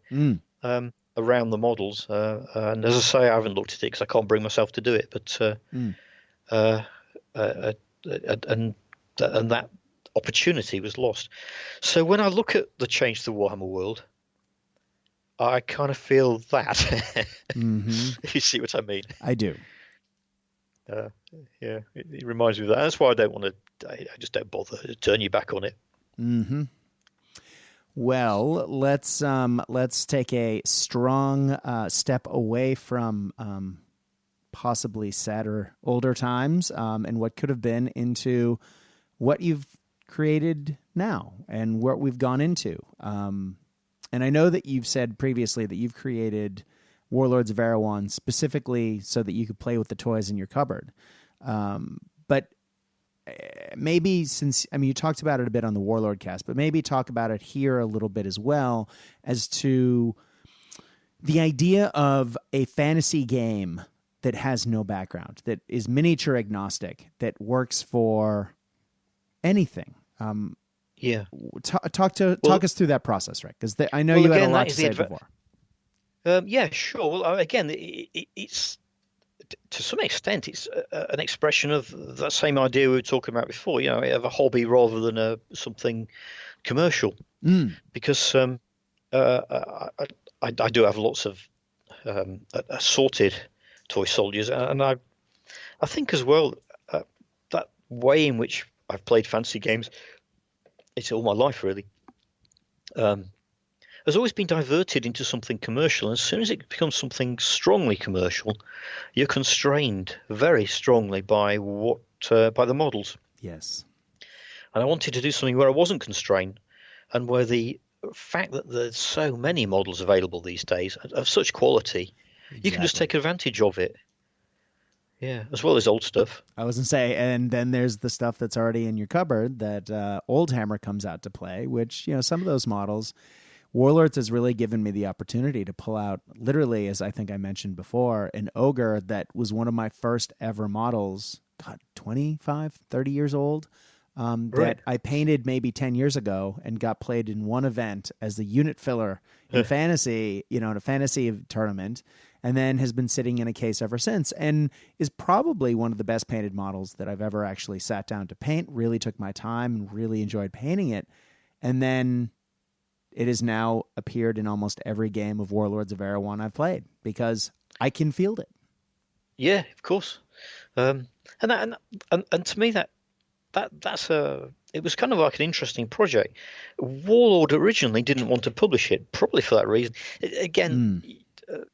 Around the models, and as I say, I haven't looked at it because I can't bring myself to do it. But and that opportunity was lost. So when I look at the change to the Warhammer world, I kind of feel that. If you see what I mean. I do. It reminds me of that. That's why I don't want to. I just don't bother to turn you back on it. Well, let's take a strong step away from possibly sadder older times and what could have been into what you've created now and what we've gone into. And I know that you've said previously that you've created Warlords of Erawan specifically so that you could play with the toys in your cupboard. But maybe you talked about it a bit on the Warlord cast, but maybe talk about it here a little bit as well as to the idea of a fantasy game that has no background, that is miniature agnostic, that works for anything. Talk us through that process, Rick, because I know you had a lot to say before. Yeah, sure. Well, again, it's to some extent it's an expression of that same idea we were talking about before. Of a hobby rather than something commercial. Because I do have lots of assorted toy soldiers, and I think as well that way in which I've played fantasy games, it's all my life really, has always been diverted into something commercial. And as soon as it becomes something strongly commercial, you're constrained very strongly by by the models. Yes. And I wanted to do something where I wasn't constrained, and where the fact that there's so many models available these days of such quality, you can just take advantage of it. Yeah, as well as old stuff. I was going to say, and then there's the stuff that's already in your cupboard that Old Hammer comes out to play, which, some of those models, Warlords has really given me the opportunity to pull out, literally, as I think I mentioned before, an ogre that was one of my first ever models, 25, 30 years old, that I painted maybe 10 years ago and got played in one event as the unit filler in fantasy, in a fantasy tournament, and then has been sitting in a case ever since, and is probably one of the best painted models that I've ever actually sat down to paint, really took my time and really enjoyed painting it. And then it has now appeared in almost every game of Warlords of Erawan I've played because I can field it. Yeah, of course. And to me that's it was kind of like an interesting project. Warlord originally didn't want to publish it, probably for that reason. Again,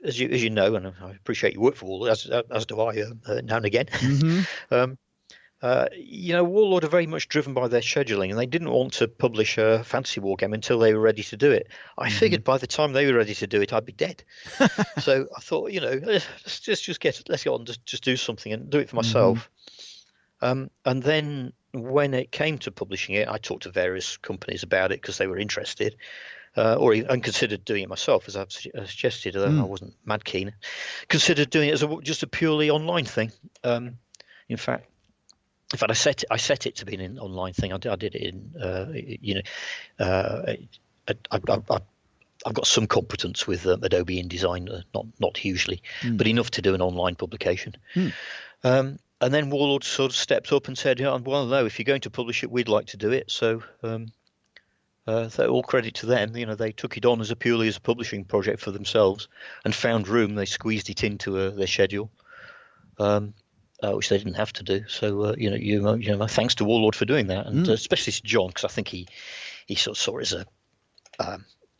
as you know, and I appreciate you work for Warlord, as do I now and again. Warlord are very much driven by their scheduling, and they didn't want to publish a fantasy war game until they were ready to do it. I figured by the time they were ready to do it, I'd be dead. So I thought, let's get on, just do something and do it for myself. And then when it came to publishing it, I talked to various companies about it because they were interested, and considered doing it myself, as I've suggested, although I wasn't mad keen. Considered doing it as just a purely online thing. In fact, I set it to be an online thing. I did it in, I've got some competence with Adobe InDesign, not hugely, but enough to do an online publication. And then Warlords sort of stepped up and said, "Yeah, well, no, if you're going to publish it, we'd like to do it." So all credit to them. They took it on purely as a publishing project for themselves and found room. They squeezed it into their schedule, which they didn't have to do. So thanks to Warlord for doing that, and especially to John, because I think he sort of saw it as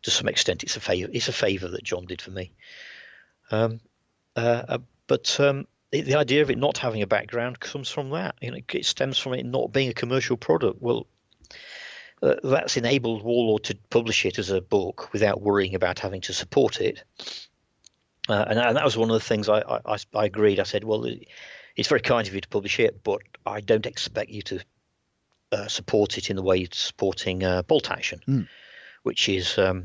to some extent it's a favor. It's a favor that John did for me. The idea of it not having a background comes from that. It stems from it not being a commercial product. Well, that's enabled Warlord to publish it as a book without worrying about having to support it. And that was one of the things I agreed. I said, well, it's very kind of you to publish it, but I don't expect you to support it in the way you're supporting Bolt Action, which is a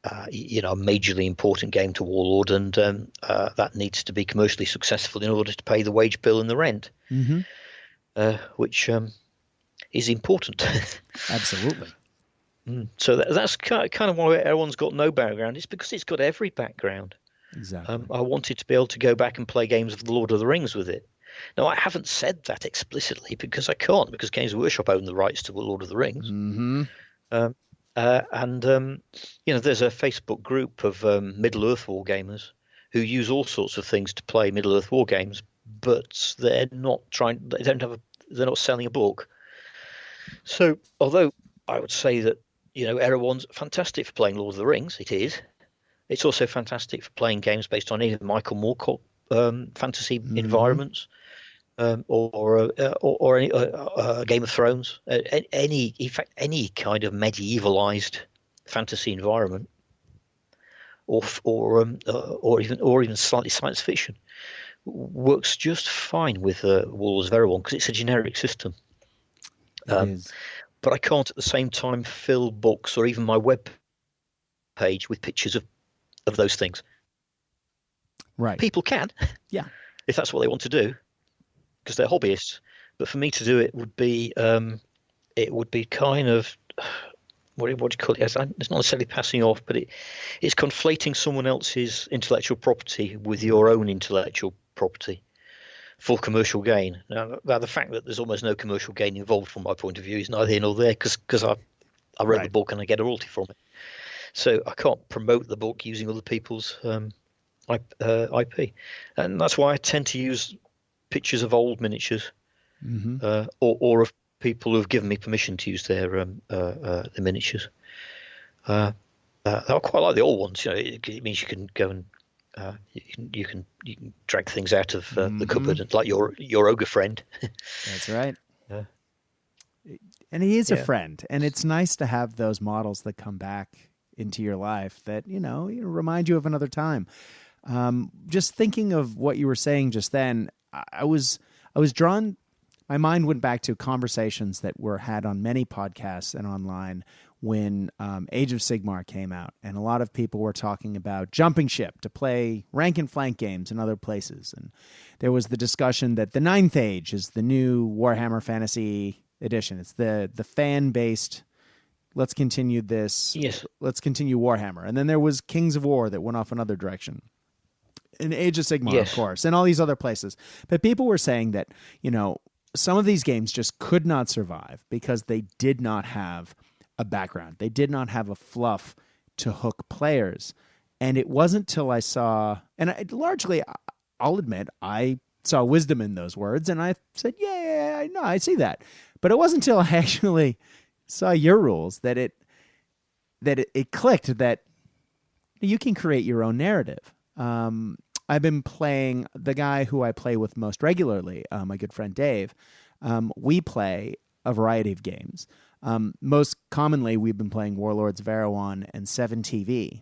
majorly important game to Warlord, and that needs to be commercially successful in order to pay the wage bill and the rent, which is important. Absolutely. So that's kind of why everyone's got no background. It's because it's got every background. Exactly. I wanted to be able to go back and play games of the Lord of the Rings with it. Now, I haven't said that explicitly because I can't, because Games Workshop own the rights to the Lord of the Rings. There's a Facebook group of Middle-earth war gamers who use all sorts of things to play Middle-earth war games, but they're not selling a book. So, although I would say that Erehwon's fantastic for playing Lord of the Rings, it is. It's also fantastic for playing games based on either Michael Moorcock fantasy environments, or any Game of Thrones, in fact any kind of medievalized fantasy environment, or even slightly science fiction, works just fine with Warlords of Erehwon because it's a generic system. It is. But I can't at the same time fill books or even my web page with pictures of those things. Right. People can, if that's what they want to do, because they're hobbyists. But for me to do it would be kind of what do you call it? It's not necessarily passing off, but it's conflating someone else's intellectual property with your own intellectual property for commercial gain. Now, the fact that there's almost no commercial gain involved from my point of view is neither here nor there, because I wrote the book and I get a royalty from it. So I can't promote the book using other people's IP, and that's why I tend to use pictures of old miniatures, or of people who have given me permission to use their miniatures. I quite like the old ones. It means you can go and you can drag things out of the cupboard, and like your ogre friend. That's right. And he is a friend, and it's nice to have those models that come back into your life that remind you of another time. Just thinking of what you were saying just then, I was drawn. My mind went back to conversations that were had on many podcasts and online when Age of Sigmar came out, and a lot of people were talking about jumping ship to play rank and flank games in other places. And there was the discussion that the Ninth Age is the new Warhammer Fantasy Edition. It's the fan-based, let's continue this, let's continue Warhammer. And then there was Kings of War that went off another direction. And Age of Sigmar, of course, and all these other places. But people were saying that, some of these games just could not survive because they did not have a background. They did not have a fluff to hook players. And it wasn't till I saw, and largely, I'll admit, I saw wisdom in those words, and I said, yeah, no, I see that. But it wasn't until I actually saw your rules that it clicked that you can create your own narrative. I've been playing the guy who I play with most regularly, my good friend Dave. We play a variety of games. Most commonly, we've been playing Warlords of Erawan and 7TV,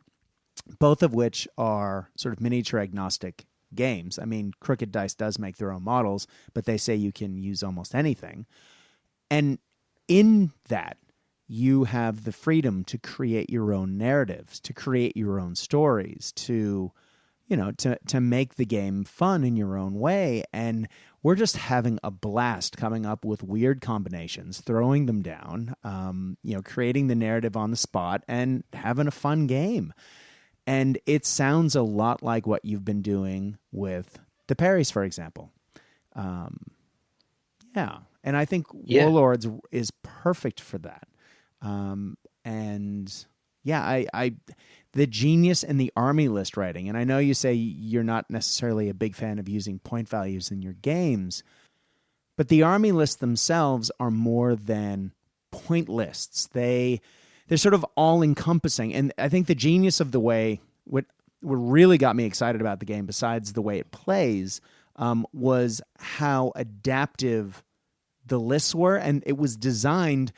both of which are sort of miniature agnostic games. I mean, Crooked Dice does make their own models, but they say you can use almost anything. And in that, you have the freedom to create your own narratives, to create your own stories, to to make the game fun in your own way. And we're just having a blast coming up with weird combinations, throwing them down, creating the narrative on the spot and having a fun game. And it sounds a lot like what you've been doing with the Parries, for example. Yeah. And I think Warlords is perfect for that. The genius in the army list writing, and I know you say you're not necessarily a big fan of using point values in your games, but the army lists themselves are more than point lists. They're sort of all-encompassing, and I think the genius of the way, what really got me excited about the game, besides the way it plays, was how adaptive the lists were, and it was designed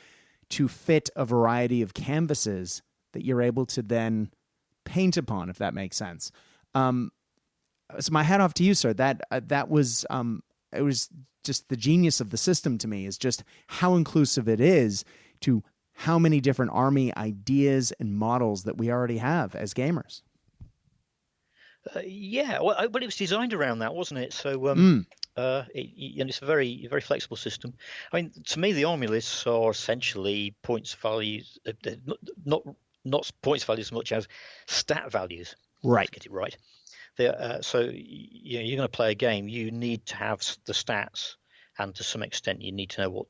to fit a variety of canvases that you're able to then paint upon, if that makes sense. So my hat off to you, sir. That was it was just the genius of the system to me, is just how inclusive it is to how many different army ideas and models that we already have as gamers. But it was designed around that, wasn't it? So and it's a very, very flexible system. I mean, to me, the army lists are essentially points values, not points values as much as stat values. Right. Let's get it right. So you're going to play a game. You need to have the stats, and to some extent, you need to know what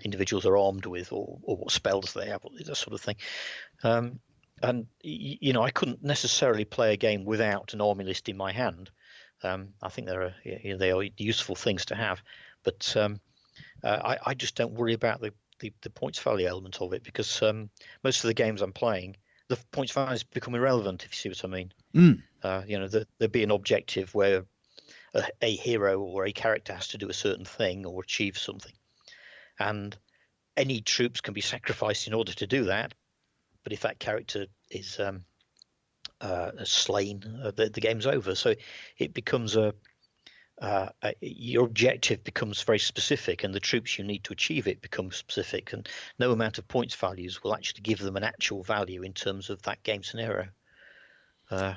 individuals are armed with, or what spells they have, that sort of thing. And I couldn't necessarily play a game without an army list in my hand. I think they are useful things to have, but I just don't worry about the points value element of it, because most of the games I'm playing, the points values become irrelevant, if you see what I mean. There'd be an objective where a hero or a character has to do a certain thing or achieve something, and any troops can be sacrificed in order to do that. But if that character is slain, the game's over. So it becomes your objective becomes very specific, and the troops you need to achieve it become specific, and no amount of points values will actually give them an actual value in terms of that game scenario. Thank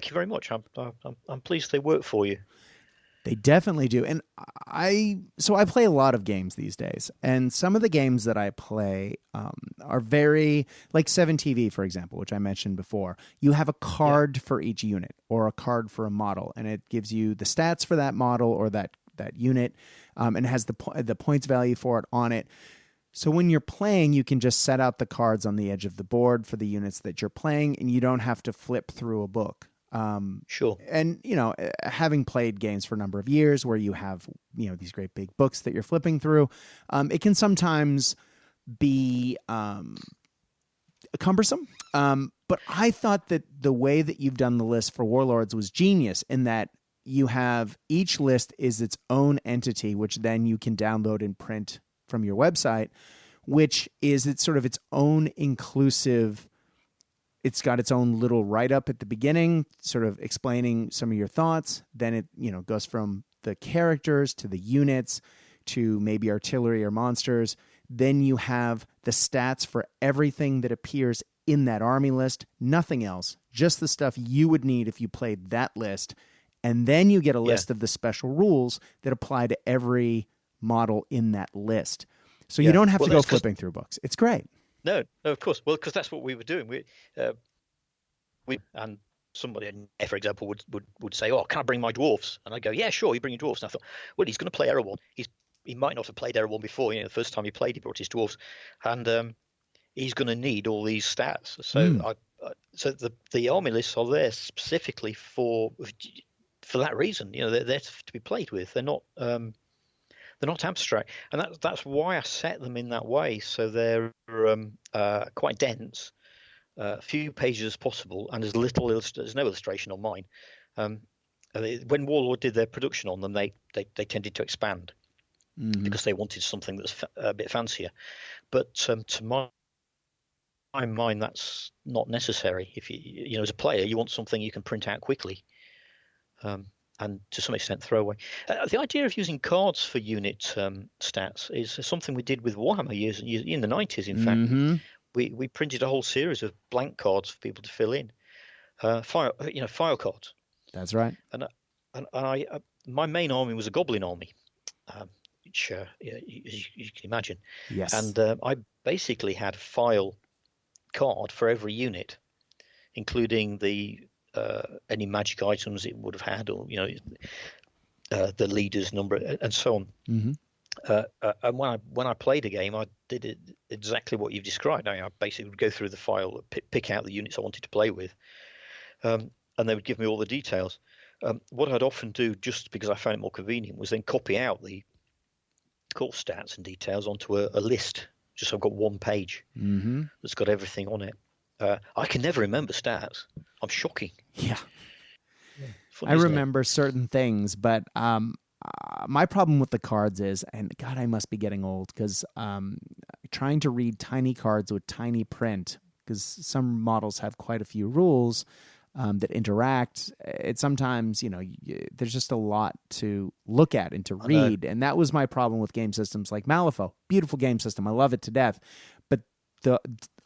you very much. I'm pleased they work for you. They definitely do. And I play a lot of games these days, and some of the games that I play are very, like 7TV, for example, which I mentioned before. You have a card for each unit, or a card for a model, and it gives you the stats for that model or that unit, and has the points value for it on it. So when you're playing, you can just set out the cards on the edge of the board for the units that you're playing, and you don't have to flip through a book. Sure. And, having played games for a number of years where you have, these great big books that you're flipping through, it can sometimes be cumbersome. But I thought that the way that you've done the list for Warlords was genius, in that you have each list is its own entity, which then you can download and print from your website, which is its own inclusive. It's got its own little write-up at the beginning, sort of explaining some of your thoughts. Then it, goes from the characters to the units to maybe artillery or monsters. Then you have the stats for everything that appears in that army list. Nothing else, just the stuff you would need if you played that list. And then you get a list of the special rules that apply to every model in that list. So you don't have to go flipping through books. It's great. No, of course. Well, because that's what we were doing. We and somebody, for example, would say, "Oh, can I bring my dwarfs?" And I go, "Yeah, sure, you bring your dwarfs." And I thought, well, he's going to play Erehwon. He might not have played Erehwon before. The first time he played, he brought his dwarfs, and he's going to need all these stats. So the army lists are there specifically for that reason. They're there to be played with. They're not abstract, and that's why I set them in that way. So they're quite dense, few pages as possible, and there's there's no illustration on mine. When Warlord did their production on them, they tended to expand because they wanted something that's a bit fancier. But to my mind, that's not necessary. If you as a player, you want something you can print out quickly. And to some extent throw away. The idea of using cards for unit stats is something we did with Warhammer years in the 90s. In fact, we printed a whole series of blank cards for people to fill in, file cards. That's right. And I my main army was a goblin army, which you can imagine. Yes. And I basically had a file card for every unit, including any magic items it would have had, or the leader's number and so on. Mm-hmm. And when I played a game, I did it exactly what you've described. I basically would go through the file, pick out the units I wanted to play with, and they would give me all the details. What I'd often do, just because I found it more convenient, was then copy out the core stats and details onto a list. Just so I've got one page that's got everything on it. I can never remember stats. I'm shocking. Yeah. Funny, I remember certain things, but my problem with the cards is, and God, I must be getting old, because trying to read tiny cards with tiny print, because some models have quite a few rules that interact. It sometimes, there's just a lot to look at and to read, and that was my problem with game systems like Malifaux. Beautiful game system, I love it to death, but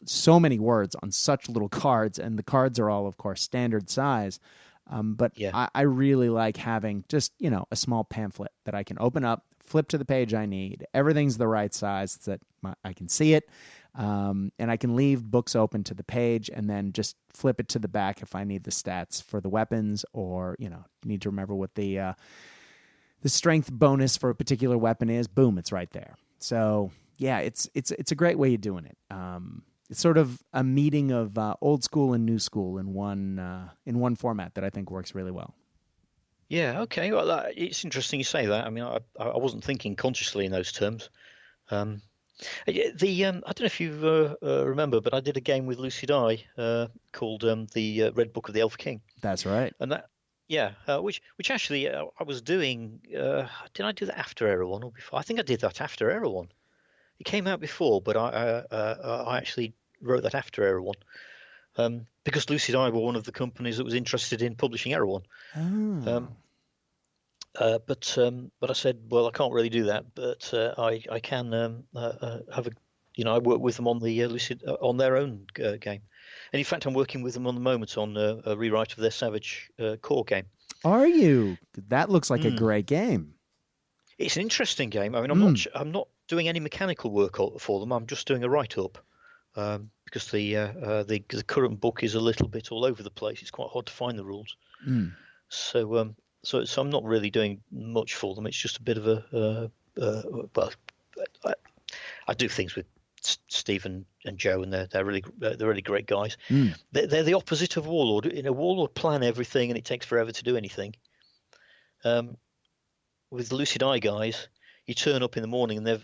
so many words on such little cards, and the cards are all, of course, standard size. But yeah. I really like having just, a small pamphlet that I can open up, flip to the page I need. Everything's the right size so that I can see it. And I can leave books open to the page and then just flip it to the back if I need the stats for the weapons, or, need to remember what the strength bonus for a particular weapon is. Boom, it's right there. So yeah, it's a great way of doing it. It's sort of a meeting of old school and new school in one format that I think works really well. Yeah, okay. Well, it's interesting you say that. I mean, I wasn't thinking consciously in those terms. I don't know if you remember, but I did a game with Lucy Dye called the Red Book of the Elf King. That's right. And that, which actually I was doing. Did I do that after Erehwon or before? I think I did that after Erehwon. It came out before, but I actually wrote that after Erehwon, because Lucy Dye were one of the companies that was interested in publishing Erehwon. Oh. But I said, well, I can't really do that, but I can have I work with them on the on their own game, and in fact, I'm working with them on the moment on a rewrite of their Savage core game. Are you? That looks like a great game. It's an interesting game. I mean, I'm not doing any mechanical work for them. I'm just doing a write-up, because the current book is a little bit all over the place. It's quite hard to find the rules. So I'm not really doing much for them. It's just a bit of I do things with Steve and Joe, and they're really great guys. They're the opposite of Warlord. Warlord plan everything, and it takes forever to do anything. With the Lucid Eye guys, you turn up in the morning and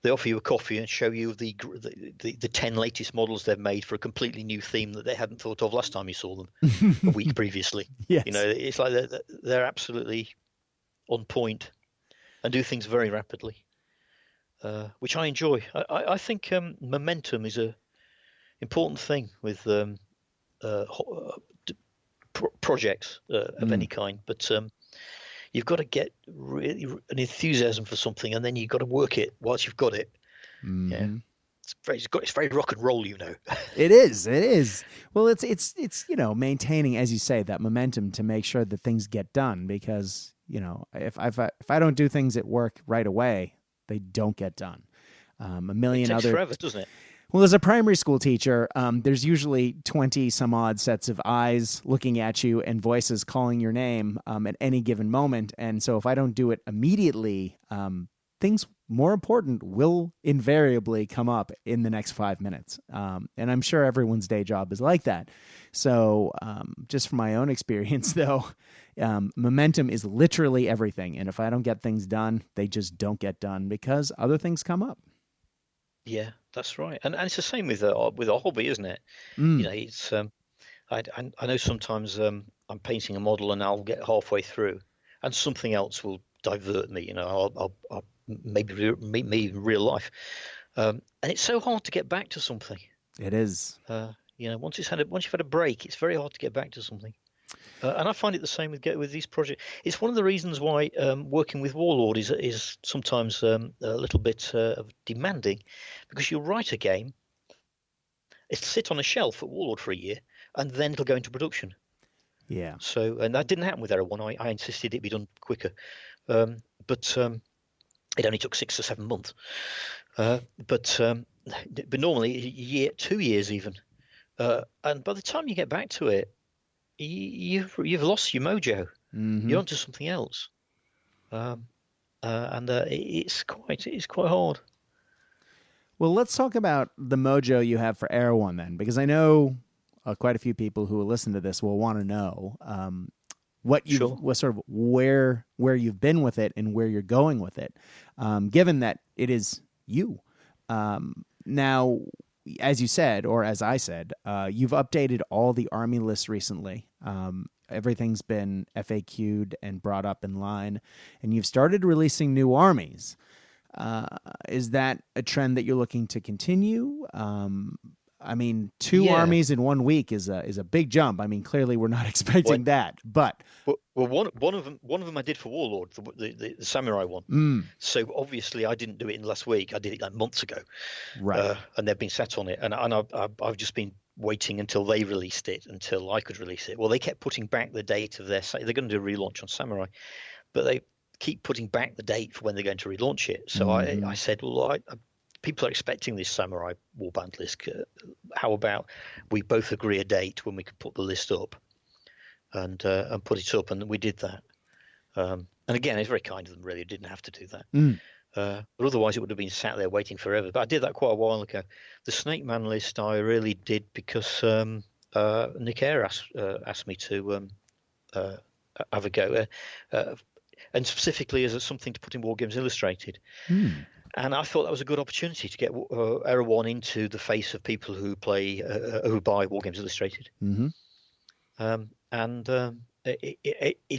they offer you a coffee and show you the 10 latest models they've made for a completely new theme that they hadn't thought of last time you saw them a week previously. Yes. It's like they're absolutely on point and do things very rapidly, which I enjoy. I think momentum is a important thing with projects of any kind, but you've got to get really an enthusiasm for something, and then you've got to work it whilst you've got it. Yeah, it's very rock and roll, It is. Well, it's maintaining, as you say, that momentum to make sure that things get done, because if I don't do things at work right away, they don't get done. It takes forever, doesn't it? Well, as a primary school teacher, there's usually 20 some odd sets of eyes looking at you and voices calling your name at any given moment. And so if I don't do it immediately, things more important will invariably come up in the next 5 minutes. And I'm sure everyone's day job is like that. So just from my own experience, though, momentum is literally everything. And if I don't get things done, they just don't get done because other things come up. Yeah, that's right, and it's the same with a hobby, isn't it? It's I know sometimes I'm painting a model and I'll get halfway through, and something else will divert me. I'll maybe meet me in real life, and it's so hard to get back to something. It is. Once you've had a break, it's very hard to get back to something. And I find it the same with these projects. It's one of the reasons why working with Warlord is sometimes a little bit demanding, because you write a game. it'll sit on a shelf at Warlord for a year, and then it'll go into production. Yeah. So, and that didn't happen with Erehwon. I insisted it be done quicker, but it only took 6 or 7 months. But normally a year, 2 years even. And by the time you get back to it, you've lost your mojo. Mm-hmm. You're onto something else, and it's quite hard. Well, let's talk about the mojo you have for Erehwon then, because I know quite a few people who will listen to this will want to know what sort of where you've been with it and where you're going with it, given that it is you. Now, as you said, or as I said, you've updated all the army lists recently. Everything's been FAQ'd and brought up in line, and you've started releasing new armies. Is that a trend that you're looking to continue? I mean, 2 armies in 1 week is a big jump. I mean, clearly we're not expecting that, but one of them I did for Warlord, the samurai one. So obviously I didn't do it in last week. I did it like months ago, right? And they've been set on it, and I've just been waiting until they released it, until I could release it. Well, they kept putting back the date of they're going to do a relaunch on samurai, but they keep putting back the date for when they're going to relaunch it. So I said, well, people are expecting this samurai warband list. How about we both agree a date when we can put the list up, and put it up, and we did that. And again, it's very kind of them. Really, didn't have to do that. But otherwise, it would have been sat there waiting forever. But I did that quite a while ago. The Snake Man list I really did because Nick Eyre asked me to have a go, and specifically as something to put in War Games Illustrated. And I thought that was a good opportunity to get Erehwon into the face of people who buy War Games Illustrated. It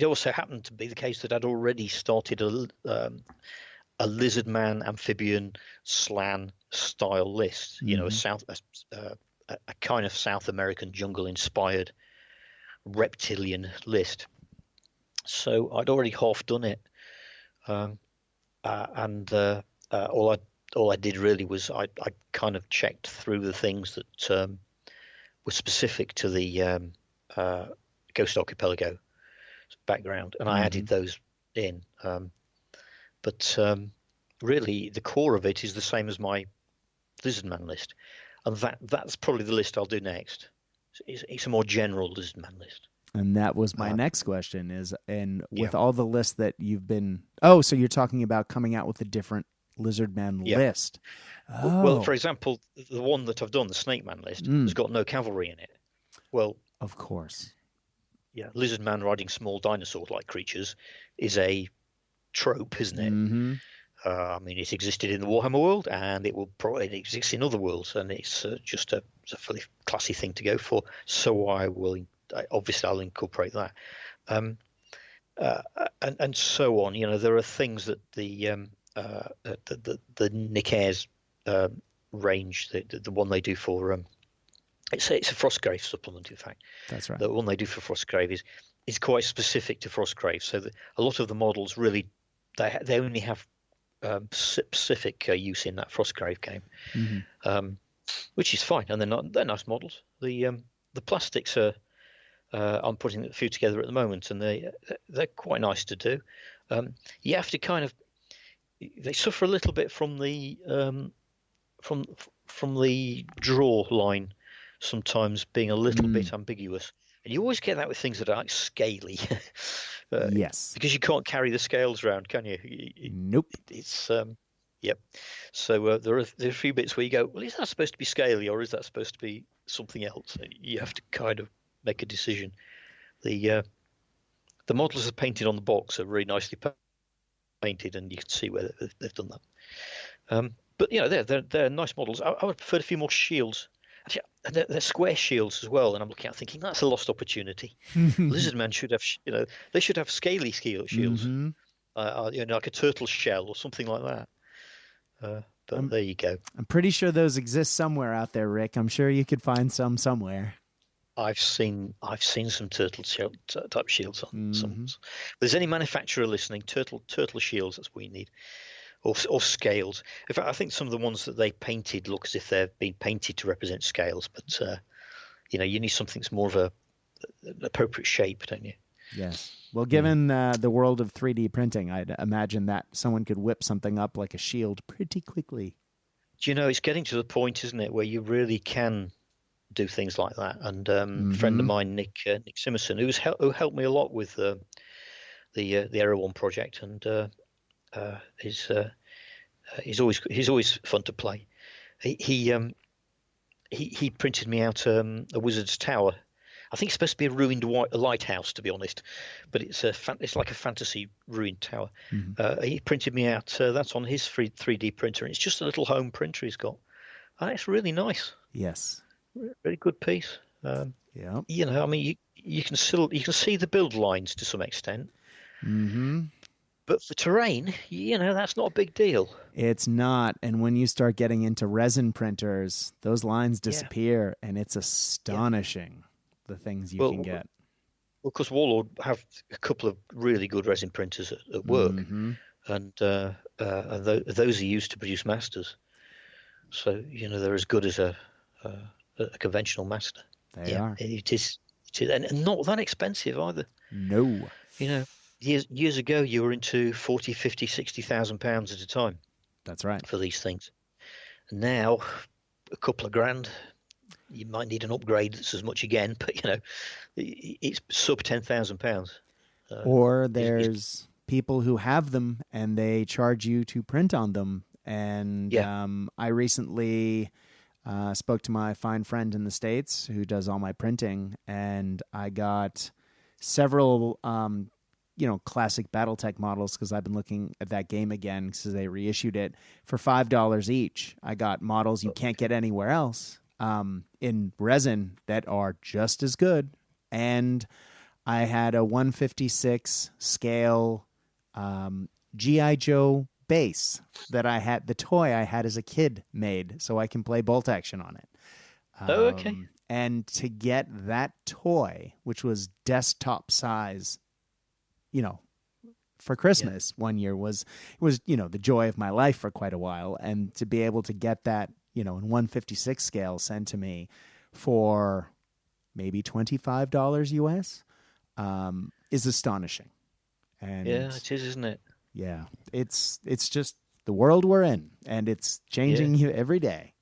also happened to be the case that I'd already started a lizard man amphibian slan style list. You know, a kind of South American jungle inspired reptilian list. So I'd already half done it, all I did really was I kind of checked through the things that were specific to the Ghost Archipelago background, and I added those in. But really, the core of it is the same as my Lizardman list, and that's probably the list I'll do next. It's a more general Lizardman list. And that was my next question with all the lists that you've been... Oh, so you're talking about coming out with a different Lizardman list. Oh. Well, for example, the one that I've done, the Snake Man list, has got no cavalry in it. Well... Of course. Yeah, Lizardman riding small dinosaur-like creatures is a trope, isn't it? I mean, it existed in the Warhammer world, and it exists in other worlds, and it's just a fairly classy thing to go for. So I'll incorporate that, and so on. You know, there are things that the Nick Eyre's range, the one they do for it's a Frostgrave supplement. In fact, that's right. The one they do for Frostgrave is quite specific to Frostgrave. So a lot of the models really they only have specific use in that Frostgrave game, which is fine, and they're nice models. The plastics are. I'm putting a few together at the moment, and they're quite nice to do. You have to they suffer a little bit from the draw line sometimes being a little bit ambiguous, and you always get that with things that are like scaly. Yes, because you can't carry the scales around, can you? Nope. It's yep. So there are a few bits where you go, well, is that supposed to be scaly or is that supposed to be something else? You have to kind of make a decision. The models are painted on the box are really nicely painted, and you can see where they've done that. But you know, they're nice models. I would prefer a few more shields. Actually, they're square shields as well, and I'm looking at thinking that's a lost opportunity. Lizardmen should have, they should have scaly shields, like a turtle shell or something like that. But there you go. I'm pretty sure those exist somewhere out there, Rick. I'm sure you could find some somewhere. I've seen some turtle type shields on some. If there's any manufacturer listening, turtle shields, that's what we need. or scales. In fact, I think some of the ones that they painted look as if they've been painted to represent scales, but you need something that's more of an appropriate shape, don't you? Yes. Well, given the world of 3D printing, I'd imagine that someone could whip something up like a shield pretty quickly. Do you know, it's getting to the point, isn't it, where you really can do things like that. And a friend of mine, Nick Simerson, who helped me a lot with the Erehwon project, and he's always fun to play. He printed me out a wizard's tower. I think it's supposed to be a ruined lighthouse, to be honest, but it's like a fantasy ruined tower. He printed me out. That's on his 3D printer, and it's just a little home printer he's got. And it's really nice. Yes, very good piece. Yeah, I mean, you can see the build lines to some extent. But for terrain, that's not a big deal. It's not. And when you start getting into resin printers, those lines disappear, and it's astonishing the things you can get. Well, because Warlord have a couple of really good resin printers at work, and those are used to produce masters. So they're as good as a conventional master. They are. It is, and not that expensive either. No. Years ago, you were into 40, 50, 60,000 pounds at a time. That's right. For these things. And now, a couple of grand, you might need an upgrade that's as much again, but it's sub 10,000 pounds. Or there's people who have them and they charge you to print on them. And I recently spoke to my fine friend in the States who does all my printing, and I got several classic BattleTech models, because I've been looking at that game again because they reissued it for $5 each. I got models you can't get anywhere else in resin that are just as good. And I had a 156 scale G.I. Joe base that I had, the toy I had as a kid made, so I can play bolt action on it. Okay. And to get that toy, which was desktop size, for Christmas one year was the joy of my life for quite a while. And to be able to get that, in 156 scale sent to me for maybe $25 US is astonishing. And it is, isn't it? Yeah, it's just the world we're in, and it's changing every day.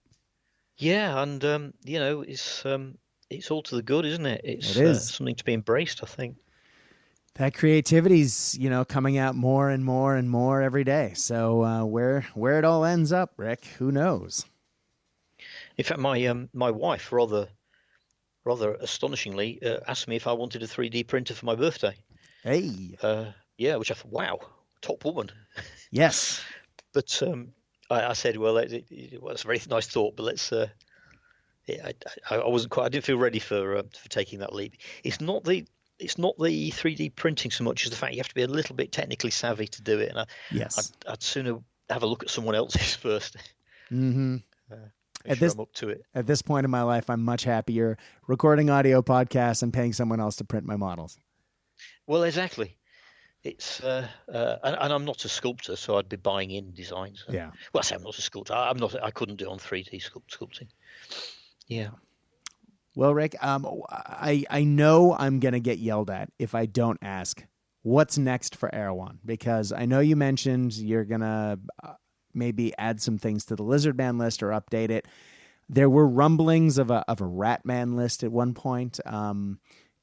Yeah, and it's all to the good, isn't it? It is something to be embraced, I think. That creativity's, coming out more and more and more every day. So where it all ends up, Rick, who knows? In fact, my wife rather astonishingly asked me if I wanted a 3D printer for my birthday. Hey. Which I thought, wow, top woman. Yes. But I said, well, it was a very nice thought, but let's. I wasn't quite. I didn't feel ready for taking that leap. It's not the 3D printing so much as the fact you have to be a little bit technically savvy to do it. And I'd sooner have a look at someone else's first. Mm-hmm. I'm up to it. At this point in my life, I'm much happier recording audio podcasts and paying someone else to print my models. Well, exactly. It's and I'm not a sculptor, so I'd be buying in designs. Yeah. Well, I say I'm not a sculptor. I couldn't do it on 3D sculpting. Yeah. Well, Rick, I know I'm going to get yelled at if I don't ask what's next for Erehwon, because I know you mentioned you're going to maybe add some things to the Lizardman list or update it. There were rumblings of a Ratman list at one point.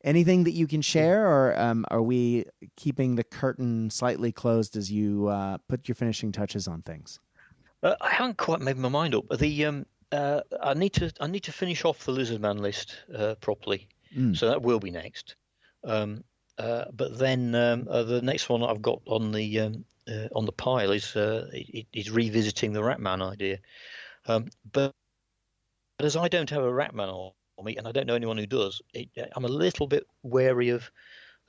Anything that you can share, or are we keeping the curtain slightly closed as you put your finishing touches on things? I haven't quite made my mind up. I need to finish off the Lizardman list properly, so that will be next. But then the next one I've got on the pile is revisiting the Ratman idea. But as I don't have a Ratman on me, and I don't know anyone who does, I'm a little bit wary of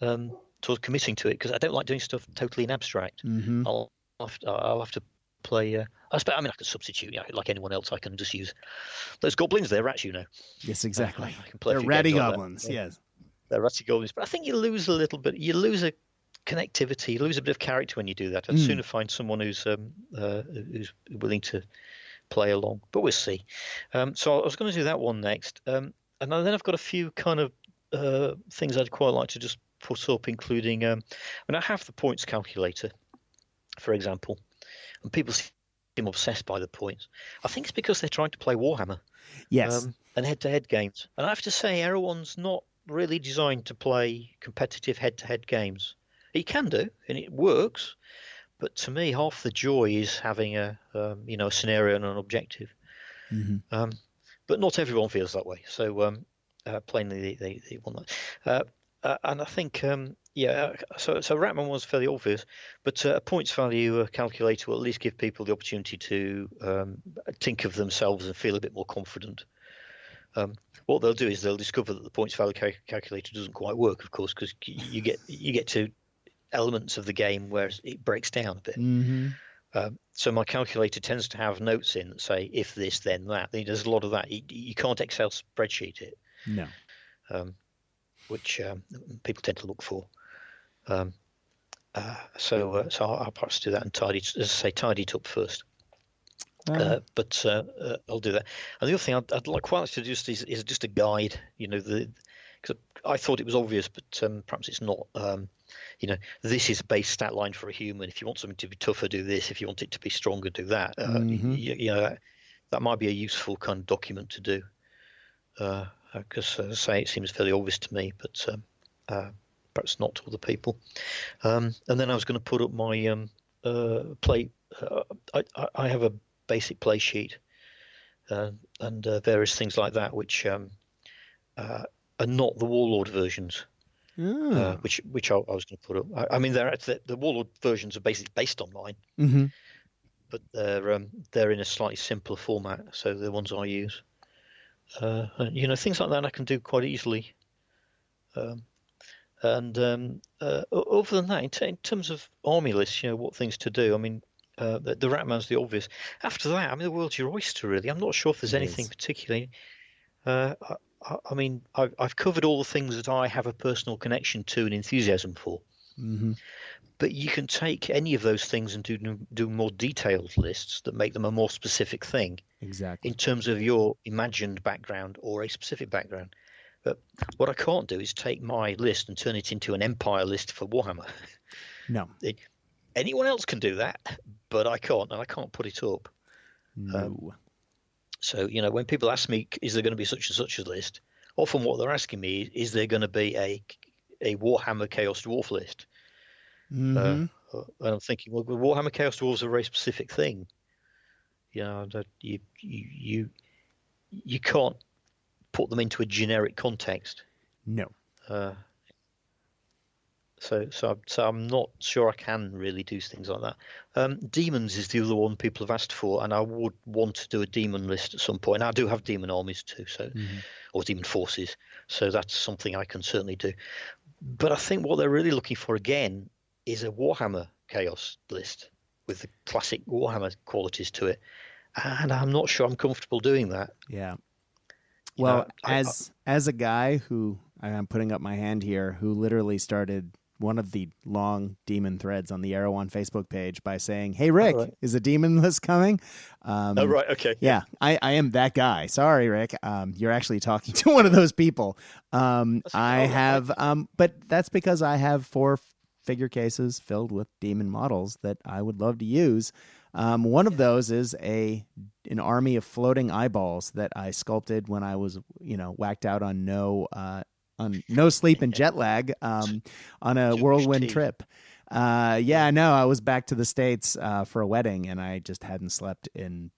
sort of committing to it, because I don't like doing stuff totally in abstract. Mm-hmm. I'll have to play. I can substitute. Like anyone else, I can just use those goblins. They're rats, Yes, exactly. I can play they're ratty goblins. Yes, they're ratty goblins. But I think you lose a little bit. You lose a connectivity. You lose a bit of character when you do that. I'd sooner find someone who's willing to play along, but we'll see. So I was going to do that one next, and then I've got a few kind of things I'd quite like to just put up, including I have the points calculator, for example, and people seem obsessed by the points. I think it's because they're trying to play Warhammer, Yes, and head-to-head games. And I have to say, Erawan's not really designed to play competitive head-to-head games. It can do, and it works. But to me, half the joy is having a scenario and an objective. But not everyone feels that way. So plainly, they want that. And I think, so Ratman was fairly obvious, but a points value calculator will at least give people the opportunity to think of themselves and feel a bit more confident. What they'll do is they'll discover that the points value calculator doesn't quite work, of course, because you get to elements of the game where it breaks down a bit. So my calculator tends to have notes in that say if this then that. There's a lot of that. You can't Excel spreadsheet it. No. Which people tend to look for. So I'll perhaps do that and tidy it up first. But I'll do that. And the other thing I'd quite like to do is just a guide. Because I thought it was obvious, but perhaps it's not. This is a base stat line for a human. If you want something to be tougher, do this. If you want it to be stronger, do that. That might be a useful kind of document to do. Because, as I say, it seems fairly obvious to me, but perhaps not to other people. And then I was going to put up my play. I have a basic play sheet and various things like that, which are not the Warlord versions. Which I was going to put up. I mean, the Warlord versions are basically based on mine, but they're in a slightly simpler format. So the ones I use, things like that I can do quite easily. And other than that, in terms of army lists, what things to do. I mean, the Ratman's the obvious. After that, I mean, the world's your oyster, really. I'm not sure if there's anything particularly. I mean, I've covered all the things that I have a personal connection to and enthusiasm for. But you can take any of those things and do more detailed lists that make them a more specific thing. Exactly. In terms of your imagined background or a specific background. But what I can't do is take my list and turn it into an empire list for Warhammer. No. Anyone else can do that, but I can't, and I can't put it up. No. So, when people ask me, is there going to be such and such a list? Often what they're asking me is there going to be a Warhammer Chaos Dwarf list? And I'm thinking, well, Warhammer Chaos Dwarves are a very specific thing. That you can't put them into a generic context. No. So I'm not sure I can really do things like that. Demons is the other one people have asked for, and I would want to do a demon list at some point. I do have demon armies too, or demon forces, so that's something I can certainly do. But I think what they're really looking for again is a Warhammer Chaos list with the classic Warhammer qualities to it, and I'm not sure I'm comfortable doing that. Yeah. Well, as a guy who, I'm putting up my hand here, who literally started one of the long demon threads on the Erehwon Facebook page by saying, "Hey, Rick, is a demon list coming?" Right, okay. Yeah, I am that guy. Sorry, Rick. You're actually talking to one of those people. I have, but that's because I have 4 figure cases filled with demon models that I would love to use. One of those is an army of floating eyeballs that I sculpted when I was, whacked out on no sleep and jet lag on a whirlwind trip. I was back to the States for a wedding, and I just hadn't slept in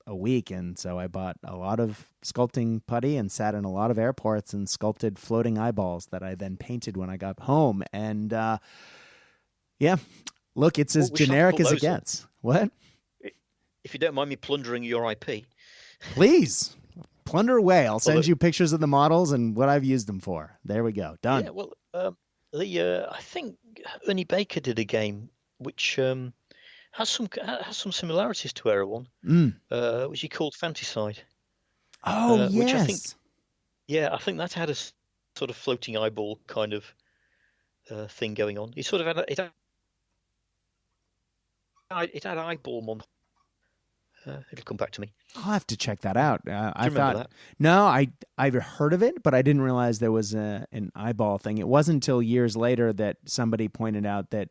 a week, and so I bought a lot of sculpting putty and sat in a lot of airports and sculpted floating eyeballs that I then painted when I got home. And look, it's as generic as it gets. What? If you don't mind me plundering your IP. Please. Plunder away. I'll send you pictures of the models and what I've used them for. There we go. Done. Yeah, well, I think Ernie Baker did a game which has some similarities to Erehwon, which he called Fanticide. Oh, yes. Which I think that had a sort of floating eyeball kind of thing going on. It sort of had it had eyeball monster. It'll come back to me. I'll have to check that out. I remember thought that? no, I've heard of it, but I didn't realize there was an eyeball thing. It wasn't until years later that somebody pointed out that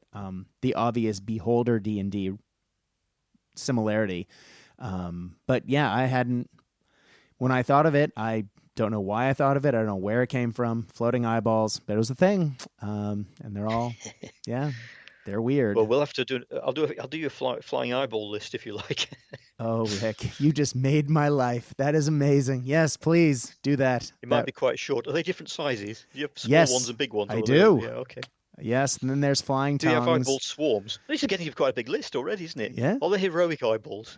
the obvious Beholder D&D similarity. But yeah, I hadn't. When I thought of it, I don't know why I thought of it. I don't know where it came from. Floating eyeballs, but it was a thing, and they're all yeah. They're weird. Well, we'll have to do. I'll do you a flying eyeball list if you like. Oh, Rick, you just made my life. That is amazing. Yes, please do that. It might be quite short. Are they different sizes? Do you have small Yes, ones and big ones? I do. Yeah, okay. Yes, and then there's flying Do you tongues. have eyeball swarms? This is getting quite a big list already, isn't it? Yeah. All the heroic eyeballs.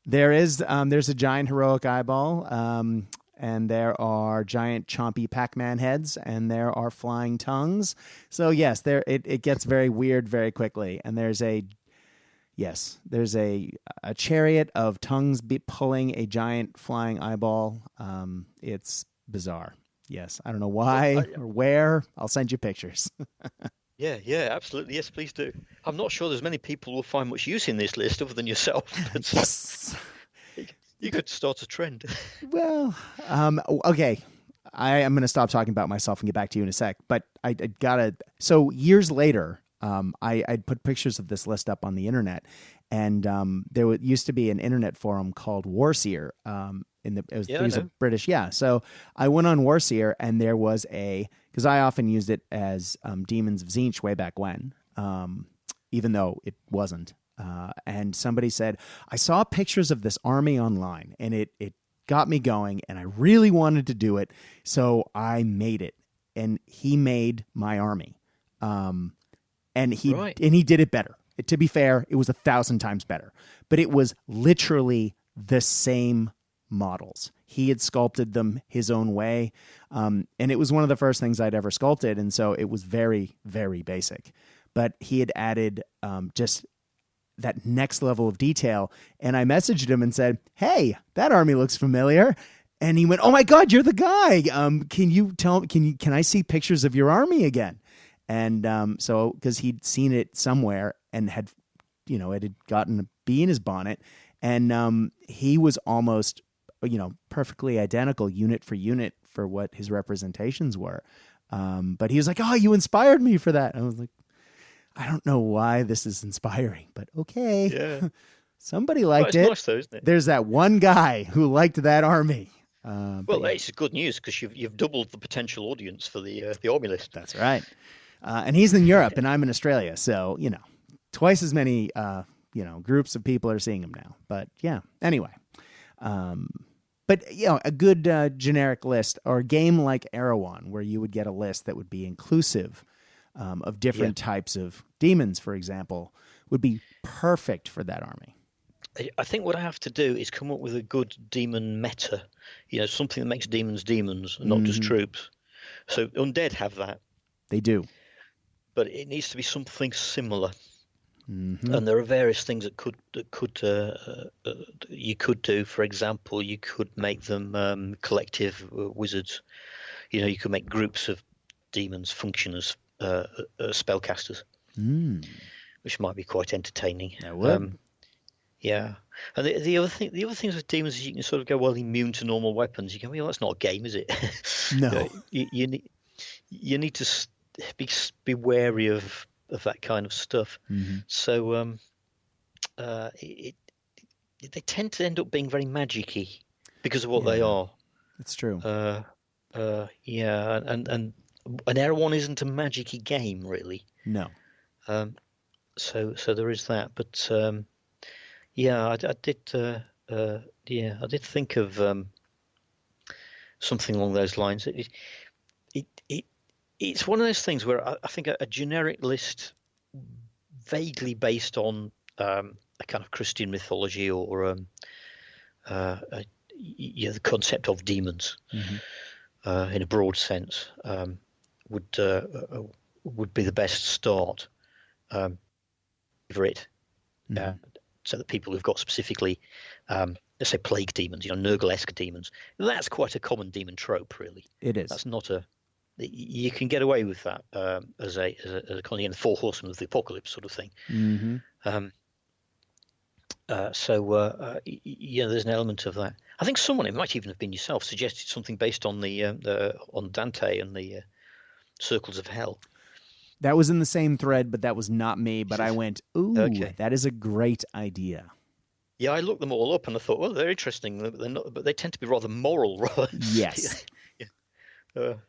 There's a giant heroic eyeball, and there are giant chompy Pac-Man heads, and there are flying tongues. So yes, it gets very weird very quickly. And there's a chariot of tongues pulling a giant flying eyeball. It's bizarre. Yes, I don't know why or where. I'll send you pictures. Yeah, absolutely. Yes, please do. I'm not sure there's many people who will find much use in this list other than yourself. But Yes. you could start a trend. Well, okay. I am going to stop talking about myself and get back to you in a sec. But I gotta. So years later, I'd put pictures of this list up on the internet, and there used to be an internet forum called Warseer. It was a British, yeah. So I went on Warseer, and there was because I often used it as Demons of Tzeentch way back when, even though it wasn't. And somebody said, I saw pictures of this army online, and it got me going, and I really wanted to do it, so I made it. And he made my army, and he did it better. To be fair, it was 1,000 times better, but it was literally the same models. He had sculpted them his own way, and it was one of the first things I'd ever sculpted, and so it was very, very basic. But he had added just that next level of detail, and I messaged him and said, "Hey, that army looks familiar." And he went, "Oh my God, you're the guy! Can I see pictures of your army again?" And so because he'd seen it somewhere and had, it had gotten a bee in his bonnet, and he was almost, perfectly identical unit for unit for what his representations were. But he was like, "Oh, you inspired me for that." I was like, I don't know why this is inspiring, but okay. Yeah. Somebody liked it. Nice though, isn't it? There's that one guy who liked that army. Well, it's good news because you've doubled the potential audience for the army list. That's right. And he's in Europe, and I'm in Australia, so twice as many groups of people are seeing him now. But yeah, anyway. But a good generic list, or a game like Erawan, where you would get a list that would be inclusive of different types of demons, for example, would be perfect for that army. I think what I have to do is come up with a good demon meta, something that makes demons demons and not just troops. So undead have that. They do. But it needs to be something similar. Mm-hmm. And there are various things that you could do. For example, you could make them collective wizards. You could make groups of demons function as spellcasters, which might be quite entertaining. That would. Yeah, and the other things with demons is you can sort of go, well, immune to normal weapons. You go, well, that's not a game, is it? No. You need to be wary of that kind of stuff. Mm-hmm. So they tend to end up being very magic-y because of what they are. It's true. Yeah, and an Erehwon isn't a magic-y game, really. No. So there is that, but I did think of something along those lines. It's one of those things where I think a generic list, vaguely based on a kind of Christian mythology or the concept of demons in a broad sense, would be the best start for it. So that people who've got specifically, let's say, plague demons, Nurgle-esque demons, that's quite a common demon trope, really. It is. That's not a you can get away with that as a kind of the Four Horsemen of the Apocalypse sort of thing. Mm-hmm. There's an element of that. I think someone, it might even have been yourself, suggested something based on the on Dante and the Circles of Hell. That was in the same thread, but that was not me. But I went, ooh, okay. That is a great idea. Yeah, I looked them all up and I thought, well, they're interesting. They're not, but they tend to be rather moral, right? Yes. So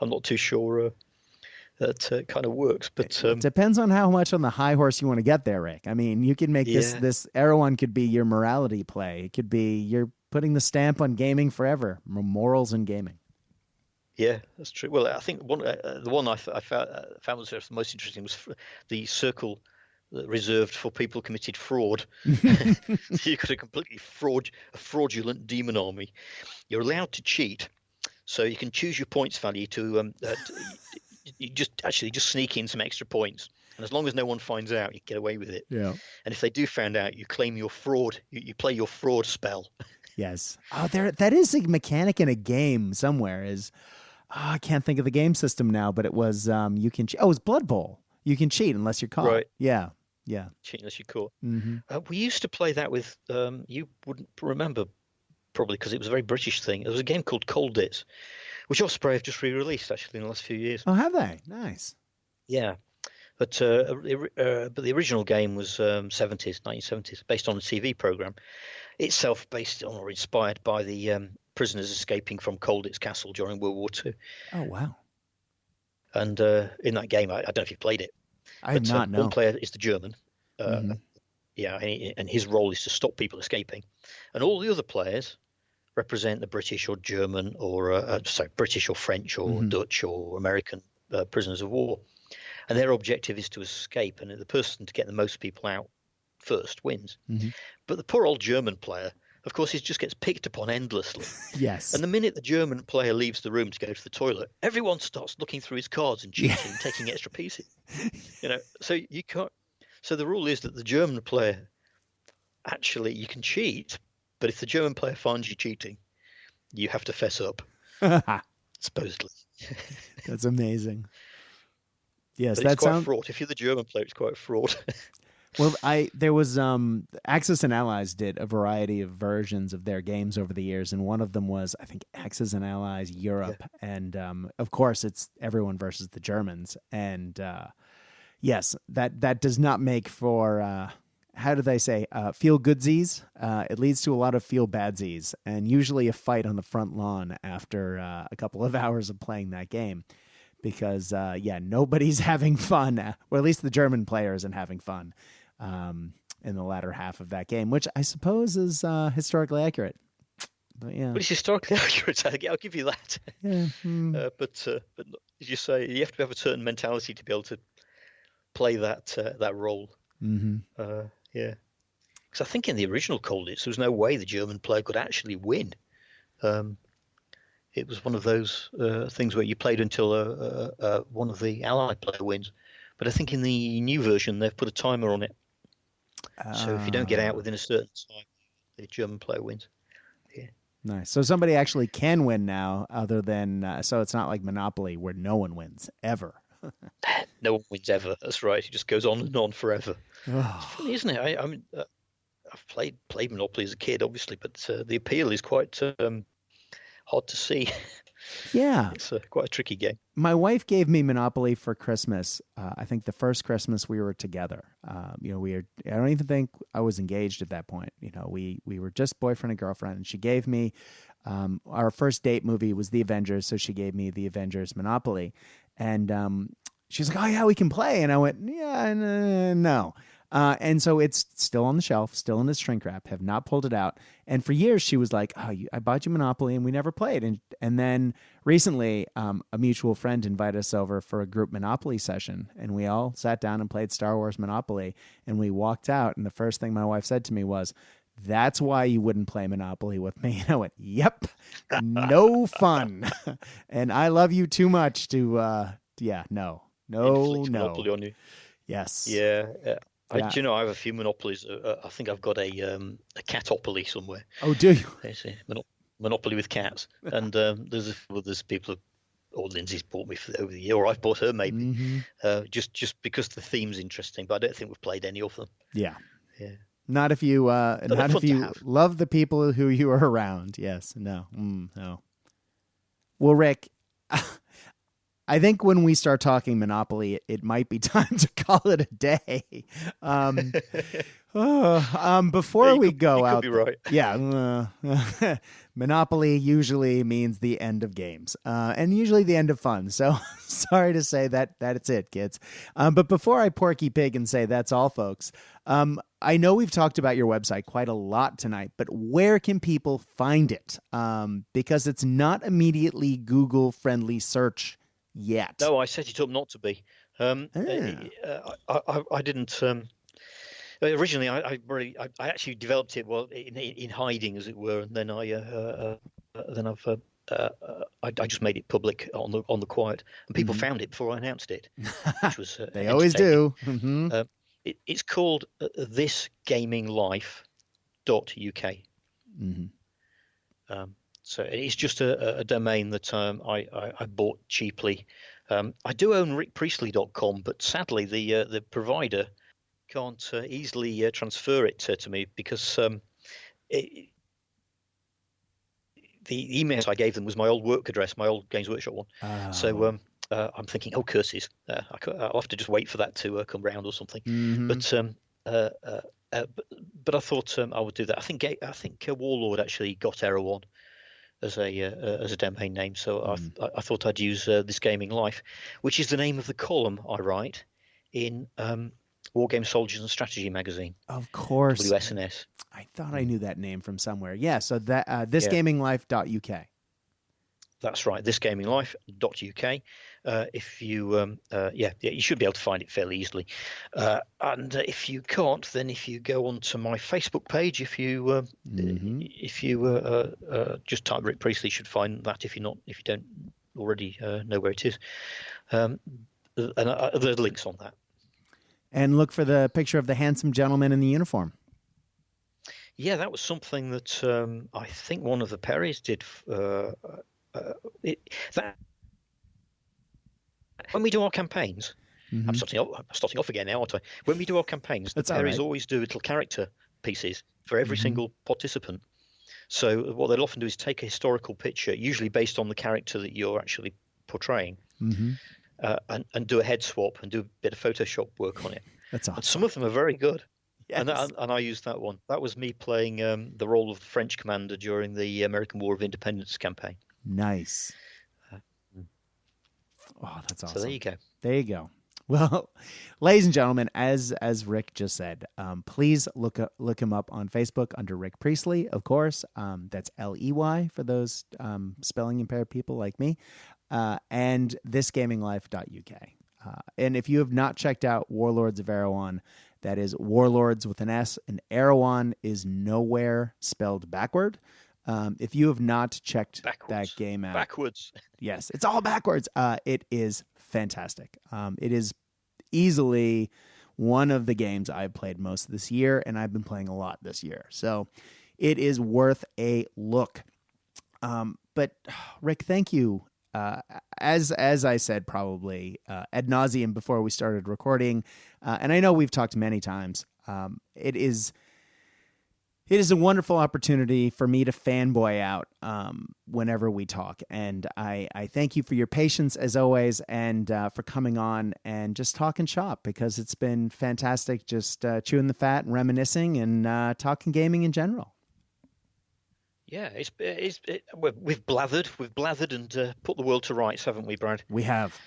I'm not too sure that kind of works. But it depends on how much on the high horse you want to get there, Rick. I mean, you can make this Erehwon could be your morality play. It could be you're putting the stamp on gaming forever, morals in gaming. Yeah, that's true. Well, I think the one I found was the most interesting was the circle reserved for people who committed fraud. So you've got a completely fraudulent demon army. You're allowed to cheat, so you can choose your points value to you just sneak in some extra points, and as long as no one finds out, you get away with it. Yeah. And if they do find out, you claim your fraud. You play your fraud spell. Yes. Oh, that is a mechanic in a game somewhere. I can't think of the game system now, but it was you can. It's Blood Bowl. You can cheat unless you're caught. Right. Yeah. Cheat unless you're caught. Mm-hmm. We used to play that with. You wouldn't remember probably because it was a very British thing. There was a game called Colditz, which Osprey have just re-released actually in the last few years. Oh, have they? Nice. Yeah. But the original game was 1970s, based on a TV program, itself based on or inspired by the prisoners escaping from Colditz Castle during World War II. Oh, wow. And in that game, I don't know if you've played it. I have not, no. One player is the German. Mm-hmm. Yeah, and his role is to stop people escaping. And all the other players represent the British or German or, British or French or mm-hmm. Dutch or American prisoners of war. And their objective is to escape, and the person to get the most people out first wins. Mm-hmm. But the poor old German player, of course, he just gets picked upon endlessly. Yes. And the minute the German player leaves the room to go to the toilet, everyone starts looking through his cards and cheating, and taking extra pieces. So you can't. So the rule is that the German player, actually, you can cheat, but if the German player finds you cheating, you have to fess up. Supposedly. That's amazing. Yes, but it's quite fraught. If you're the German player, it's quite fraught. Well, there was Axis and Allies did a variety of versions of their games over the years, and one of them was, I think, Axis and Allies Europe, and of course it's everyone versus the Germans, and yes, that does not make for how do they say feel goodsies. It leads to a lot of feel badsies, and usually a fight on the front lawn after a couple of hours of playing that game. Because, nobody's having fun, or at least the German player isn't having fun in the latter half of that game, which I suppose is historically accurate. But yeah, but it's historically accurate. I'll give you that. Yeah. But as you say, you have to have a certain mentality to be able to play that role. Mm-hmm. Yeah, because I think in the original Colditz, there was no way the German player could actually win. It was one of those things where you played until one of the Allied player wins. But I think in the new version, they've put a timer on it. So if you don't get out within a certain time, the German player wins. Yeah. Nice. So somebody actually can win now, other than so it's not like Monopoly where no one wins ever. No one wins ever. That's right. It just goes on and on forever. Oh. It's funny, isn't it? I mean, I've played Monopoly as a kid, obviously, but the appeal is quite hard to see. Yeah. It's quite a tricky game. My wife gave me Monopoly for Christmas. I think the first Christmas we were together. I don't even think I was engaged at that point. We were just boyfriend and girlfriend, and she gave me our first date movie was The Avengers, so she gave me The Avengers Monopoly. And she's like, oh, yeah, we can play. And I went, yeah, no. And so it's still on the shelf, still in its shrink wrap, have not pulled it out. And for years, she was like, oh, I bought you Monopoly, and we never played. And then recently, a mutual friend invited us over for a group Monopoly session, and we all sat down and played Star Wars Monopoly, and we walked out, and the first thing my wife said to me was, that's why you wouldn't play Monopoly with me. And I went, yep, no fun. And I love you too much to, no. Monopoly on you. Yes. Yeah. I have a few Monopolies. I think I've got a Catopoly somewhere. Oh, do you? Monopoly with cats, and there's people, or Lindsay's bought me over the year, or I've bought her maybe, just because the theme's interesting. But I don't think we've played any of them. Yeah. Yeah. Not if you love the people who you are around. Yes. No. No. Well, Rick, I think when we start talking Monopoly, it might be time to call it a day. Before we go out, could be right. Yeah, Monopoly usually means the end of games, and usually the end of fun. So sorry to say that it's it, kids. But before I porky pig and say that's all, folks, I know we've talked about your website quite a lot tonight, but where can people find it? Because it's not immediately Google friendly search yet. No, I set it up not to be. I didn't. Originally, I actually developed it in hiding, as it were, and then I just made it public on the quiet, and people found it before I announced it, which was they always do. It's called thisgaminglife.uk. So it's just a domain that I bought cheaply. I do own rickpriestley.com, but sadly the provider can't easily transfer it to me because the email I gave them was my old work address, my old Games Workshop one. Oh. So I'm thinking, curses! I'll have to just wait for that to come round or something. But I thought I would do that. I think Warlord actually got Erehwon as a domain name, so I thought I'd use This Gaming Life, which is the name of the column I write in Wargame Soldiers and Strategy magazine. Of course, WSNS. I thought I knew that name from somewhere. Yeah, so that thisgaminglife.uk. That's right, thisgaminglife.uk. If you, you should be able to find it fairly easily. And if you can't, then if you go onto my Facebook page, if you just type Rick Priestley, you should find that. If you don't already know where it is, and there are links on that. And look for the picture of the handsome gentleman in the uniform. Yeah, that was something that I think one of the Perrys did. When we do our campaigns, I'm starting off again now, aren't I? When we do our campaigns, the Perrys always do little character pieces for every single participant. So what they'll often do is take a historical picture, usually based on the character that you're actually portraying, and do a head swap and do a bit of Photoshop work on it. That's awesome. And some of them are very good. Yes. And I used that one. That was me playing the role of the French commander during the American War of Independence campaign. Nice. Oh, that's awesome. So there you go. There you go. Well, ladies and gentlemen, as Rick just said, please look him up on Facebook under Rick Priestley, of course. That's Ley for those spelling impaired people like me, and thisgaminglife.uk. And if you have not checked out Warlords of Erawan, that is Warlords with an S, and Erawan is nowhere spelled backward. If you have not checked that game out, yes, it's all backwards. It is fantastic. It is easily one of the games I've played most this year, and I've been playing a lot this year. So it is worth a look. But Rick, thank you. As I said, probably ad nauseum before we started recording, and I know we've talked many times. It is a wonderful opportunity for me to fanboy out whenever we talk, and I thank you for your patience as always, and for coming on and just talking shop, because it's been fantastic just chewing the fat and reminiscing and talking gaming in general. Yeah, we've blathered and put the world to rights, haven't we, Brad? We have.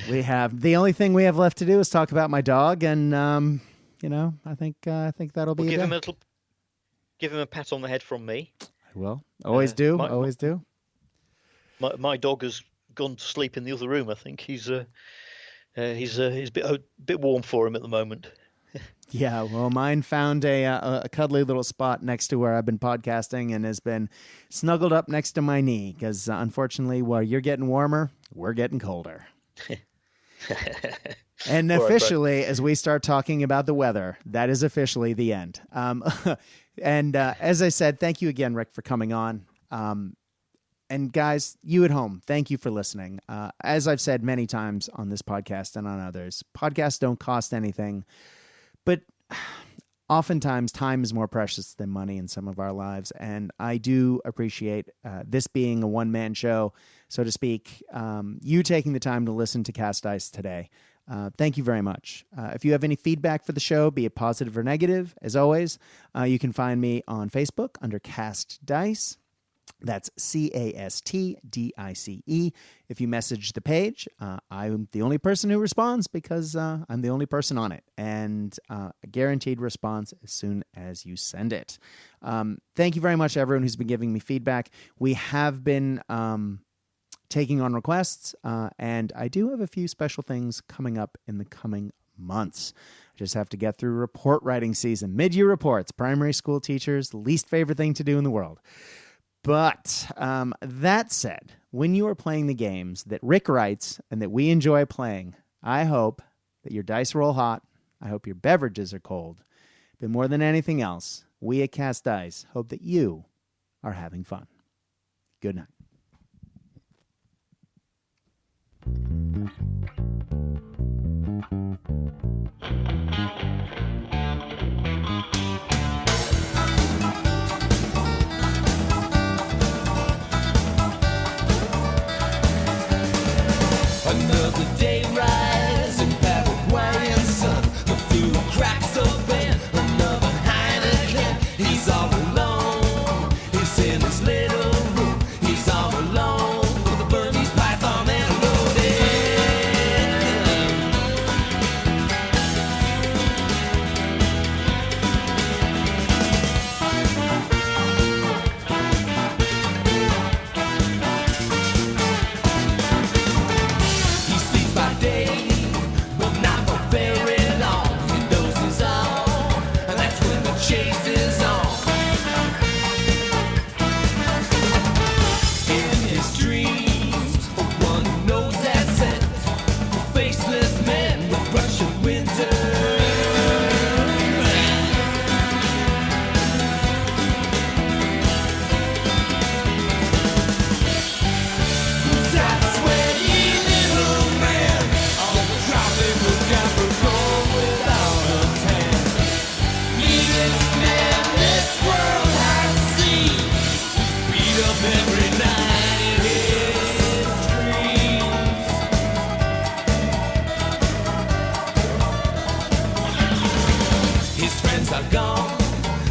We have. The only thing we have left to do is talk about my dog, and I think that'll be. Give him a pat on the head from me. I will. Always do. My dog has gone to sleep in the other room. I think he's a bit warm for him at the moment. Yeah, well, mine found a cuddly little spot next to where I've been podcasting and has been snuggled up next to my knee because, unfortunately, while you're getting warmer, we're getting colder. And All right, officially, as we start talking about the weather, that is officially the end. And as I said, thank you again, Rick, for coming on. And guys, you at home, thank you for listening. As I've said many times on this podcast and on others, podcasts don't cost anything, but oftentimes time is more precious than money in some of our lives. And I do appreciate this being a one-man show, so to speak, you taking the time to listen to Cast Dice today. Thank you very much. If you have any feedback for the show, be it positive or negative, as always, you can find me on Facebook under Cast Dice. That's CASTDICE. If you message the page, I'm the only person who responds because I'm the only person on it, and a guaranteed response as soon as you send it. Thank you very much, everyone who's been giving me feedback. We have been taking on requests, and I do have a few special things coming up in the coming months. I just have to get through report writing season. Mid-year reports, primary school teachers, least favorite thing to do in the world. But that said, when you are playing the games that Rick writes and that we enjoy playing, I hope that your dice roll hot. I hope your beverages are cold. But more than anything else, we at Cast Dice hope that you are having fun. Good night. Another day rise in Paraguayan sun. The food cracks open. Another Heineken. He's all alone. He's in his little room. He's all alone with a Burmese python and a loaded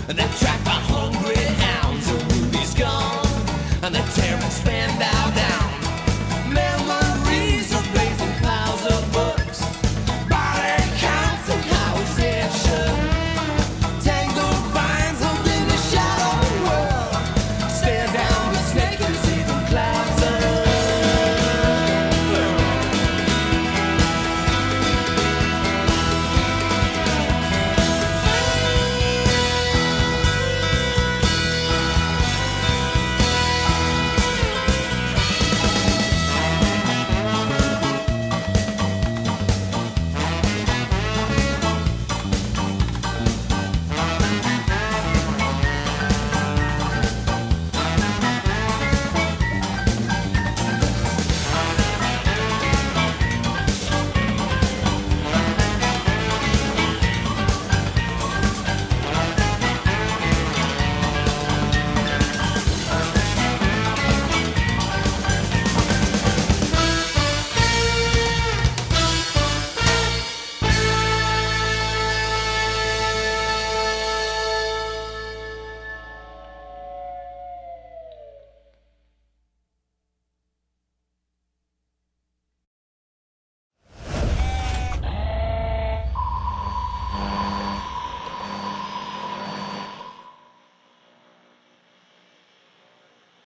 and that track